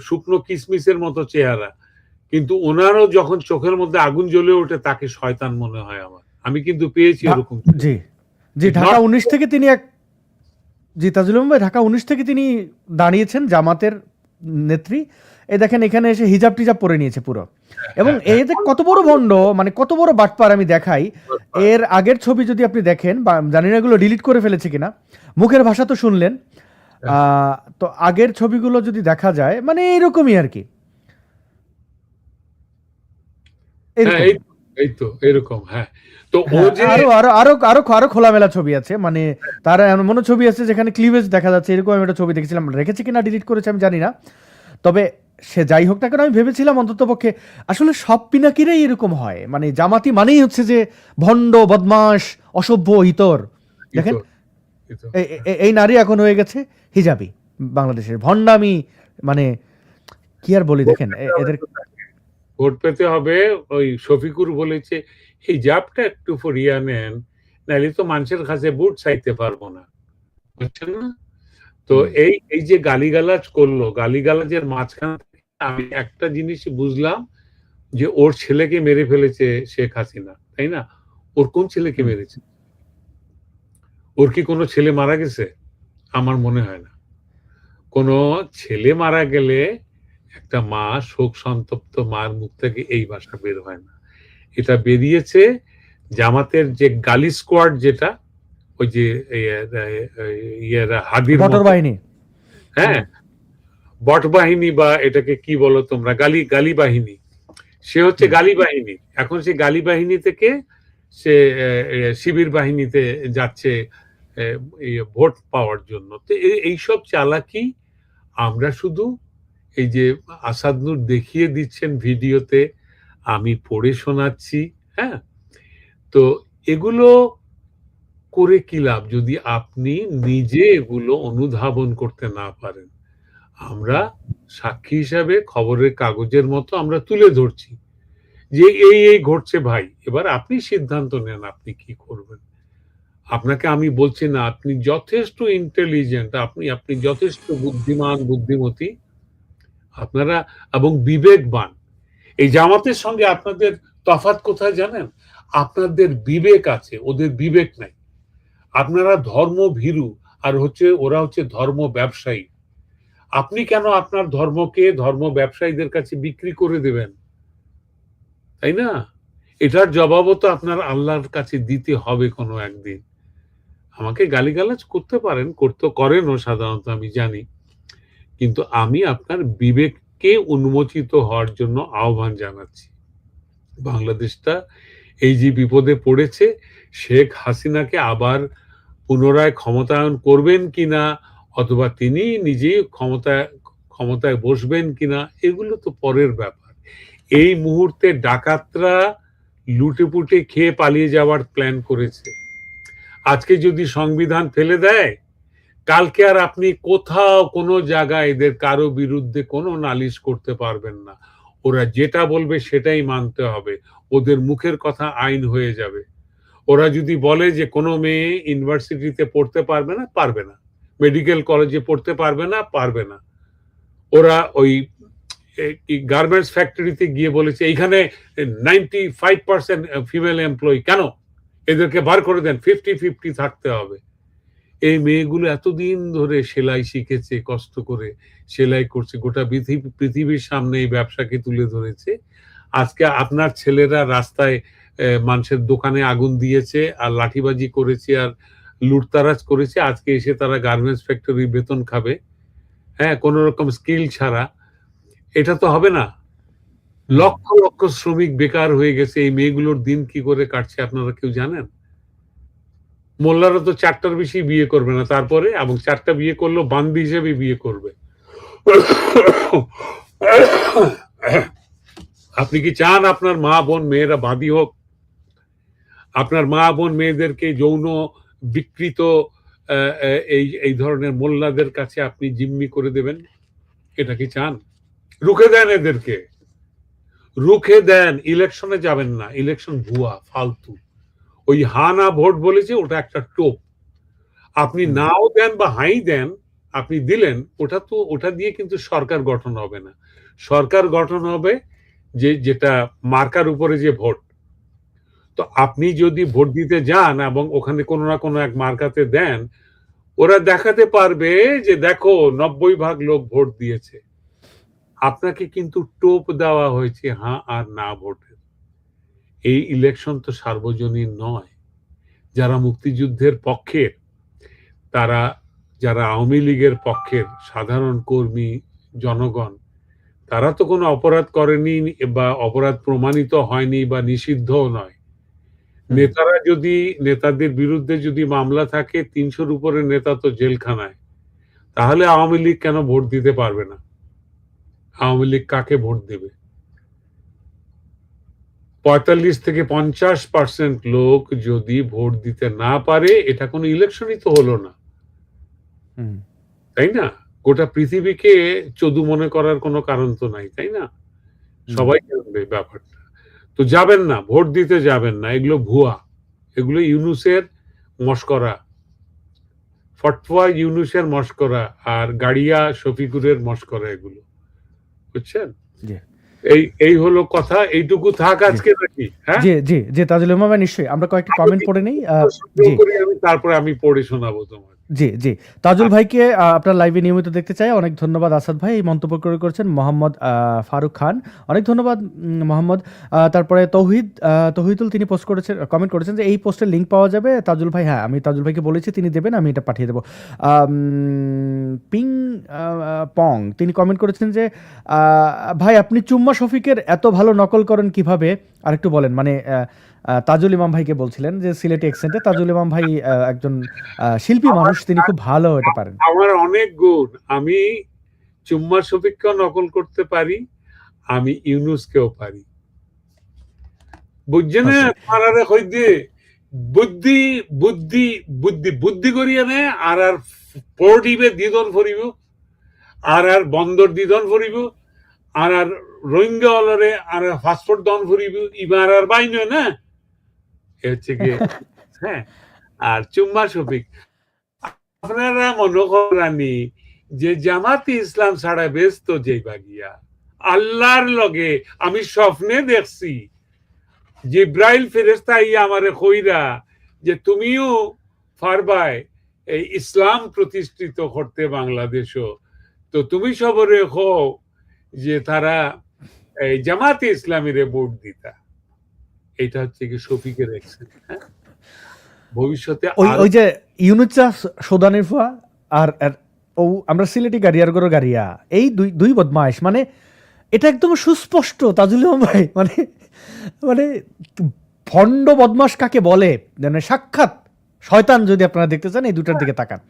শুকনো কিসমিসের মতো চেহারা, কিন্তু ওনারও যখন চোখের মধ্যে আগুন জ্বলে ওঠে তাকে শয়তান মনে হয় আমার। আমি কিন্তু পেয়েছি এরকম। জি ঢাকা 19 থেকে তিনি জি তাজুল ইসলাম ভাই, ঢাকা 19 থেকে তিনি দাঁড়িয়েছেন জামাতের নেত্রী, এই দেখেন এখানে এসে হিজাব টিজাব পরে নিয়েছে পুরো, এবং এতে কত বড় ভণ্ড, মানে কত বড় বাটপার আমি দেখাই। এর আগের ছবি যদি আপনি দেখেন, বা জানি না এগুলো ডিলিট করে ফেলেছে কিনা, মুখের ভাষা তো শুনলেন, তো আগের ছবিগুলো যদি দেখা যায় মানে এরকমই আর কি, এরকম। এই তো এরকম। হ্যাঁ, তো ও হ্যাঁ, যে আরো আরো আরো আরো আরো খোলামেলা ছবি আছে, মানে তার এমন ছবি আছে যেখানে ক্লিভেজ দেখা যাচ্ছে, এরকম আমি একটা ছবি দেখেছিলাম, রেখেছে কিনা ডিলিট করেছে আমি জানি না। তবে সে যাই হোক না কেন, আমি ভেবেছিলাম অন্তত পক্ষে আসলে সব পিনাকিরাই এরকম হয়, মানে জামাতি মানেই হচ্ছে যে ভণ্ড, বদমাশ, অসভ্য, ইতর। দেখেন এই নারী এখন হয়ে গেছে হিজাবি, বাংলাদেশের ভণ্ডামি, মানে কি আর বলি। দেখেন এদের ভোট পেতে হবে। ওই শফিকুর বলেছে হিজাবটা একটু ফরিয়া নেন, নাহলে তো মানুষের কাছে বুট চাইতে পারবো না, বুঝছেন না? তো এই যে গালিগালাজ করলো, গালিগালাজের মাঝখান থেকে আমি একটা জিনিস বুঝলাম, যে ওর ছেলেকে মেরে ফেলেছে শেখ হাসিনা, তাই না? ওর কোন ছেলেকে মেরেছে? ওর কি কোনো ছেলে মারা গেছে? আমার মনে হয় না। কোনো ছেলে মারা গেলে একটা মা, শোক সন্তপ্ত মার মুখ থেকে এই ভাষা বের হয় না। এটা বেরিয়েছে জামাতের যে গালি স্কোয়াড, যেটা ওই যে হাদির বটর বাহিনী, হ্যাঁ, বট বাহিনী, বা এটাকে কি বলো তোমরা, গালি বাহিনী। সে হচ্ছে গালি বাহিনী। এখন সে গালি বাহিনী থেকে সে শিবির বাহিনীতে যাচ্ছে ভোট পাওয়ার জন্য। তো এইসব চালাকি আমরা শুধু এই যে আসাদ নূর দেখিয়ে দিচ্ছেন ভিডিওতে, আমি পড়ে শোনাচ্ছি। হ্যাঁ, তো এগুলো করে কি লাভ যদি আপনি নিজে এগুলো অনুধাবন করতে না পারেন? আমরা সাক্ষী হিসাবে খবরের কাগজের মতো আমরা তুলে ধরছি যে এই ঘটছে ভাই, এবার আপনি সিদ্ধান্ত নেন আপনি কি করবেন। আপনাকে আমি বলছি না, আপনি যথেষ্ট ইন্টেলিজেন্ট, আপনি যথেষ্ট বুদ্ধিমান, বুদ্ধিমতী আপনারা, এবং বিবেকবান। এই জামাতের সঙ্গে আপনাদের তফাৎ কোথায় জানেন? আপনাদের বিবেক আছে, ওদের বিবেক নাই। আপনারা ধর্ম ভীরু, আর ওরা হচ্ছে ধর্ম ব্যবসায়ী। আপনি কেন আপনার ধর্মকে ধর্ম ব্যবসায়ীদের কাছে বিক্রি করে দেবেন, তাই না? এটার জবাবও তো আপনার আল্লাহর কাছে দিতে হবে কোনো একদিন। আমাকে গালিগালাজ করতে পারেন, করেনও সাধারণত, আমি জানি, কিন্তু আমি আপনার বিবেককে উন্মোচিত হওয়ার জন্য আহ্বান জানাচ্ছি। বাংলাদেশটা এই যে বিপদে পড়েছে, শেখ হাসিনাকে আবার পুনরায় ক্ষমতায়ন করবেন কিনা, অথবা তিনি নিজেই ক্ষমতায় বসবেন কিনা, এগুলো তো পরের ব্যাপার। এই মুহূর্তে ডাকাতরা লুটেপুটে খেয়ে পালিয়ে যাওয়ার প্ল্যান করেছে। আজকে যদি সংবিধান ফেলে দেয়, কালকে আর আপনি কোথাও কোনো জায়গায় এদের কারো বিরুদ্ধে কোনো নালিশ করতে পারবেন না। ওরা যেটা বলবে সেটাই মানতে হবে, ওদের মুখের কথা আইন হয়ে যাবে। ওরা যদি বলে যে কোনো মেয়ে ইউনিভার্সিটিতে পড়তে পারবে না, পারবে না। মেডিকেল কলেজে পড়তে পারবে না, পারবে না। ওরা ওই গার্মেন্টস ফ্যাক্টরিতে গিয়ে বলেছে এইখানে 95% ফিমেল এমপ্লয়ি, কেন এদেরকে বার করে দেন, 50-50 থাকতে হবে। এই মেয়েগুলো এতদিন ধরে সেলাই শিখেছে, কষ্ট করে সেলাই করছে, গোটা পৃথিবীর সামনে এই ব্যবসাকে তুলে ধরেছে। আজকে আপনার ছেলেরা রাস্তায় মানুষের দোকানে আগুন দিয়েছে, আর লাঠিবাজি করেছে, আর লুটতারাজ করেছে। আজকে এসে তারা গার্মেন্টস ফ্যাক্টরি বেতন খাবে, হ্যাঁ, কোন রকম স্কিল ছাড়া। এটা তো হবে না। লক্ষ লক্ষ শ্রমিক বেকার হয়ে গেছে। এই মেয়েগুলোর দিন কি করে কাটছে আপনারা কেউ জানেন? মোল্লারা তো 4টার বেশি বিয়ে করবে না, তারপরে, এবং 4টা বিয়ে করলেও বান্দি হিসেবে বিয়ে করবে। আপনি কি চান আপনার মা বোন মেয়েরা বাদী হোক? আপনার মা বোন মেয়েদেরকে যৌন বিকৃত এই ধরনের মোল্লাদের কাছে আপনি জিম্মি করে দেবেন? এটা কি চান? রুখে দেন এদেরকে, রুখে দেন। ইলেকশনে যাবেন না, ইলেকশন ভুয়া, ফালতু। ওই হা না ভোট বলেছে, ওটা একটা টোপ। আপনি নাও দেন বা হাই দেন, আপনি দিলেন, ওটা দিয়ে কিন্তু সরকার গঠন হবে না। সরকার গঠন হবে যেটা মার্কার উপরে যে ভোট। তো আপনি যদি ভোট দিতে যান এবং ওখানে কোনো না কোনো এক মার্কাতে দেন, ওরা দেখাতে পারবে যে দেখো 90% লোক ভোট দিয়েছে। আপনাকে কিন্তু টোপ দেওয়া হয়েছে হ্যাঁ আর না ভোটের। এই ইলেকশন তো সার্বজনীন নয়। যারা মুক্তিযুদ্ধের পক্ষের, তারা যারা আওয়ামী লীগের পক্ষের সাধারণ কর্মী, জনগণ, তারা তো কোনো অপরাধ করেনি বা অপরাধ প্রমাণিত হয়নি বা নিষিদ্ধও নয়। নেতাদের বিরুদ্ধে যদি মামলা থাকে ৩০০-র উপরে নেতা তো জেলখানায়, তাহলে আওয়ামী লীগ কেন ভোট দিতে পারবে না? আওয়ামী লীগ কাকে ভোট দেবে? ৪৫ থেকে ৫০% লোক যদি ভোট দিতে না পারে, এটা কোনো ইলেকশনই তো হলো না, তাই না? গোটা পৃথিবীকে চদু মনে করার কোনো কারণ তো নাই, তাই না? সবাই জানবে ব্যাপারটা। তো যাবেন না, ভোট দিতে যাবেন না, এগুলো ভুয়া, এগুলো ইউনূসের মশকরা, ফটফুয়া ইউনূসের মশকরা আর গাড়িয়া শফিকুরের মশকরা এগুলো, বুঝছেন? জি এই হলো কথা, এইটুকু থাক আজকে নাকি? হ্যাঁ, জি জি জি তাজুল ইমাম ভাই, নিশ্চয়ই আমরা কয়েকটি কমেন্ট পড়ে নেই। জি তারপরে আমি পড়ে শোনাবো তোমার। জি জি তাজুল ভাইকে আপনার লাইভে নিয়মিত দেখতে চাই। অনেক ধন্যবাদ আসাদ ভাই। এই মন্তব্য করেছেন মোহাম্মদ ফারুক খান, অনেক ধন্যবাদ মোহাম্মদ। তারপরে তৌহিদুল তিনি পোস্ট করেছেন, কমেন্ট করেছেন যে এই পোস্টের লিঙ্ক পাওয়া যাবে তাজুল ভাই। হ্যাঁ, আমি তাজুল ভাইকে বলেছি, তিনি দেবেন, আমি এটা পাঠিয়ে দেবো। পিং পং তিনি কমেন্ট করেছেন যে ভাই আপনি চুম্মা শফিকের এত ভালো নকল করেন কিভাবে, আরেকটু বলেন। মানে তাজুল ইমাম ভাইকে বলছিলেন যে সিলেটি অ্যাকসেন্টে তাজুল ইমাম ভাই একজন শিল্পী মানুষ, তিনি খুব ভালো এটা পারেন। আমার অনেক গুণ, আমি চুম্মা শফিককেও নকল করতে পারি, আমি ইউনূসকেও পারি, বুঝছেন? পারারে কই দিয়ে বুদ্ধি বুদ্ধি বুদ্ধি বুদ্ধি করিয়া নে আর পড়িবে দিদন ফরিব আর বন্দর দিদন ফরিব আর রোহিঙ্গা অলরে আর পাসপোর্ট দন ফরিব, ইবার আর বাইন না, হচ্ছে গিয়ে। হ্যাঁ, আর চুম্মা শফিক আপনারা মনে করানি যে জামাতে ইসলাম ছাড়া ব্যস্ত যাইবা গিয়া আল্লাহর লগে। আমি স্বপ্নে দেখছি জিব্রাইল ফেরেশতা ইয়া আমারে কইরা যে তুমিও পারবাই এই ইসলাম প্রতিষ্ঠিত করতে বাংলাদেশও, তো তুমি সবরে হও যে তারা এই জামাতে ইসলামীরে ভোট দিতা। এটা হচ্ছে কি শফিকের অ্যাকশন। হ্যাঁ, ভবিষ্যতে ওই যে ইউনুচা সুদানের ফুয়া আর ও আমরা সিলেটি গাড়িয়ার গরো গাড়িয়া, এই দুই বদমাইশ, মানে এটা একদম সুস্পষ্ট তাজুল ইমাম ভাই। মানে মানে ভণ্ড বদমাশ কাকে বলে, মানে সাক্ষাৎ শয়তান যদি আপনারা দেখতে চান এই দুটার দিকে তাকান।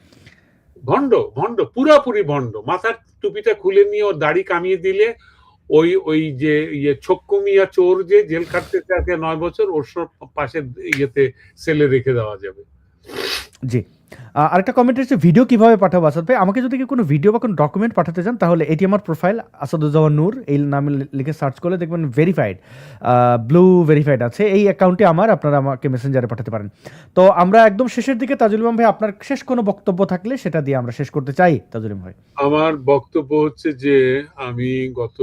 ভণ্ড, পুরাপুরি ভণ্ড। মাথার টুপিটা খুলে নিয়ে ওর দাড়ি কামিয়ে দিলে ওই যে ছক্কু মিয়া চোর যে জেল খাটতে থাকে 9 বছর, ওর সব পাশের ইয়েতে সেলে রেখে দেওয়া যাবে। জি, আরেকটা কমেন্ট এসেছে, ভিডিও কিভাবে পাঠাবো আসাদ ভাই? আমাকে যদি কোনো ভিডিও বা কোনো ডকুমেন্ট পাঠাতে চান তাহলে এটি আমার প্রোফাইল আসাদুজ্জামান নূর, এই নামে লিখে সার্চ করলে দেখবেন ভেরিফাইড, ব্লু ভেরিফাইড আছে, এই অ্যাকাউন্টে আমার, আপনারা আমাকে মেসেঞ্জারে পাঠাতে পারেন। তো আমরা একদম শেষের দিকে, তাজুল ইমাম ভাই আপনার শেষ কোনো বক্তব্য থাকলে সেটা দিয়ে আমরা শেষ করতে চাই। তাজুল ইমাম ভাই, আমার বক্তব্য হচ্ছে যে আমি গত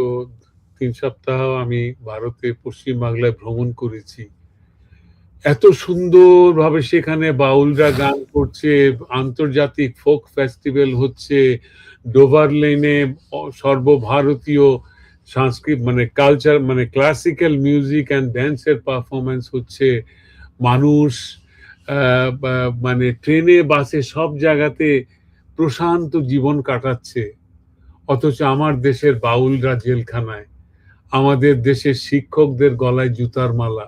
3 সপ্তাহ আমি ভারতে পশ্চিম বাংলায় ভ্রমণ করেছি। এত সুন্দরভাবে সেখানে বাউলরা গান করছে, আন্তর্জাতিক ফোক ফেস্টিভ্যাল হচ্ছে, ডোভার লেনে সর্বভারতীয় সংস্কৃত মানে কালচার মানে ক্লাসিক্যাল মিউজিক অ্যান্ড ড্যান্সের পারফরমেন্স হচ্ছে, মানুষ মানে ট্রেনে বাসে সব জায়গাতে প্রশান্ত জীবন কাটাচ্ছে। অথচ আমার দেশের বাউলরা জেলখানায়, আমাদের দেশের শিক্ষকদের গলায় জুতার মালা,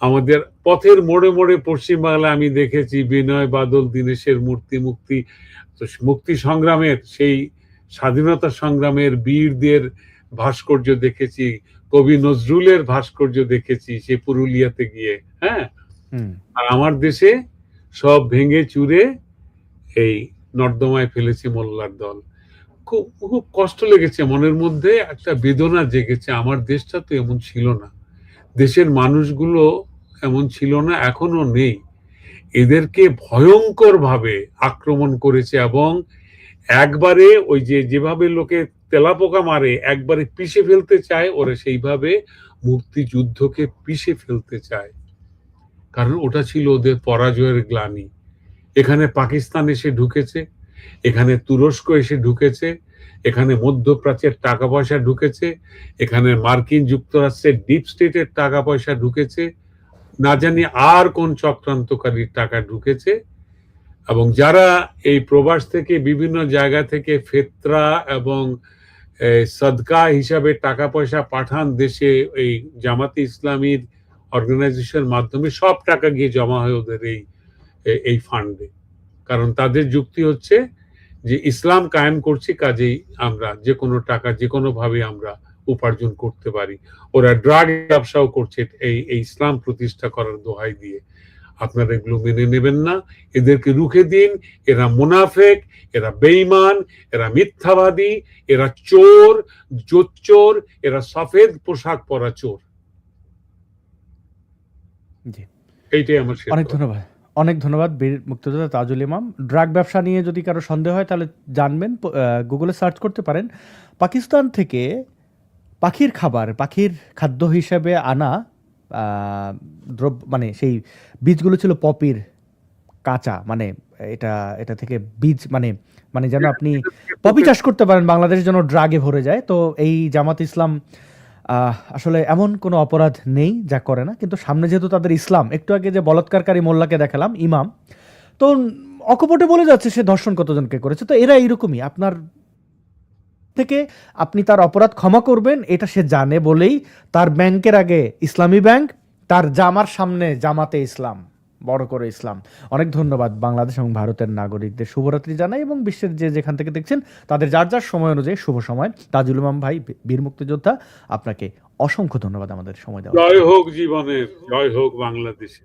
আমাদের পথের মোড়ে মোড়ে পশ্চিম বাংলায় আমি দেখেছি বিনয় বাদল দীনেশের মুক্তি সংগ্রামের, সেই স্বাধীনতা সংগ্রামের বীরদের ভাস্কর্য দেখেছি, কবি নজরুলের ভাস্কর্য দেখেছি সে পুরুলিয়াতে গিয়ে। হ্যাঁ, আর আমার দেশে সব ভেঙে চুরে এই নর্দমায় ফেলেছে মোল্লার দল। খুব খুব কষ্ট লেগেছে, মনের মধ্যে একটা বেদনা জেগেছে। আমার দেশটা তো এমন ছিল না, দেশের মানুষগুলো এমন ছিল না, এখনো নেই। এদেরকে ভয়ঙ্কর ভাবে আক্রমণ করেছে এবং একবারে ওই যেভাবে লোকে তেলাপোকা মারে একবারে পিষে ফেলতে চায়, ওরা সেইভাবে মুক্তিযুদ্ধকে পিষে ফেলতে চায়, কারণ ওটা ছিল ওদের পরাজয়ের গ্লানি। এখানে পাকিস্তান এসে ঢুকেছে, এখানে তুরস্ক এসে ঢুকেছে, এখানে মধ্যপ্রাচ্যের টাকা পয়সা ঢুকেছে, এখানে মার্কিন যুক্তরাষ্ট্রের ডিপ স্টেটের টাকা পয়সা ঢুকেছে, না জানি আর কোন চক্রান্তকারীর টাকা ঢুকেছে। এবং যারা এই প্রবাস থেকে বিভিন্ন জায়গা থেকে ফেতরা এবং সদকা হিসাবে টাকা পয়সা পাঠান দেশে, এই জামাতে ইসলামীর অর্গানাইজেশন মাধ্যমে সব টাকা গিয়ে জমা হয় ওদের এই ফান্ডে। কারণ তাদের যুক্তি হচ্ছে যে ইসলাম কায়েম করছি, কাজেই আমরা যে কোনো টাকা যে কোনো ভাবে আমরা উপার্জন করতে পারি। ওরা ড্রাগ ব্যবসাও করছে এই ইসলাম প্রতিষ্ঠা করার দোহাই দিয়ে। আপনারা এগুলো মেনে নেবেন না, এদেরকে রুখে দিন। এরা মুনাফেক, এরা বেঈমান, এরা মিথ্যাবাদী, এরা চোর, জোচ্চোর, এরা সফেদ পোশাক পরা চোর। জি, এইটাই আমার শেষ অনেক কথা। ধন্যবাদ, অনেক ধন্যবাদ বীর মুক্তিযোদ্ধা তাজুল ইমাম। ড্রাগ ব্যবসা নিয়ে যদি কারো সন্দেহ হয় তাহলে জানবেন, গুগলে সার্চ করতে পারেন। পাকিস্তান থেকে পাখির খাবার, পাখির খাদ্য হিসেবে আনা দ্রব্য, মানে সেই বীজগুলো ছিল পপির কাঁচা, মানে এটা থেকে বীজ, মানে যেন আপনি পপি চাষ করতে পারেন, বাংলাদেশ যেন ড্রাগে ভরে যায়। তো এই জামাত ইসলাম আসলে এমন কোনো অপরাধ নেই যা করে না, কিন্তু সামনে যেহেতু তাদের ইসলাম, একটু আগে যে বলাৎকারী মোল্লাকে দেখালাম ইমাম, তো অকপটে বলে যাচ্ছে সে ধর্ষণ কতজনকে করেছে। তো এরা এইরকমই, আপনার থেকে আপনি তার অপরাধ ক্ষমা করবেন এটা সে জানে বলেই তার ব্যাংকের আগে ইসলামী ব্যাংক, তার জামার সামনে জামাতে ইসলাম, বড় করে ইসলাম। অনেক ধন্যবাদ। বাংলাদেশ এবং ভারতের নাগরিকদের শুভরাত্রি জানাই, এবং বিশ্বের যে যেখান থেকে দেখছেন তাদের যার যার সময় অনুযায়ী শুভ সময়। তাজুল ইমাম ভাই, বীর মুক্তিযোদ্ধা, আপনাকে অসংখ্য ধন্যবাদ আমাদের সময় দেওয়া। জয় হোক জীবনের, জয় হোক বাংলাদেশে।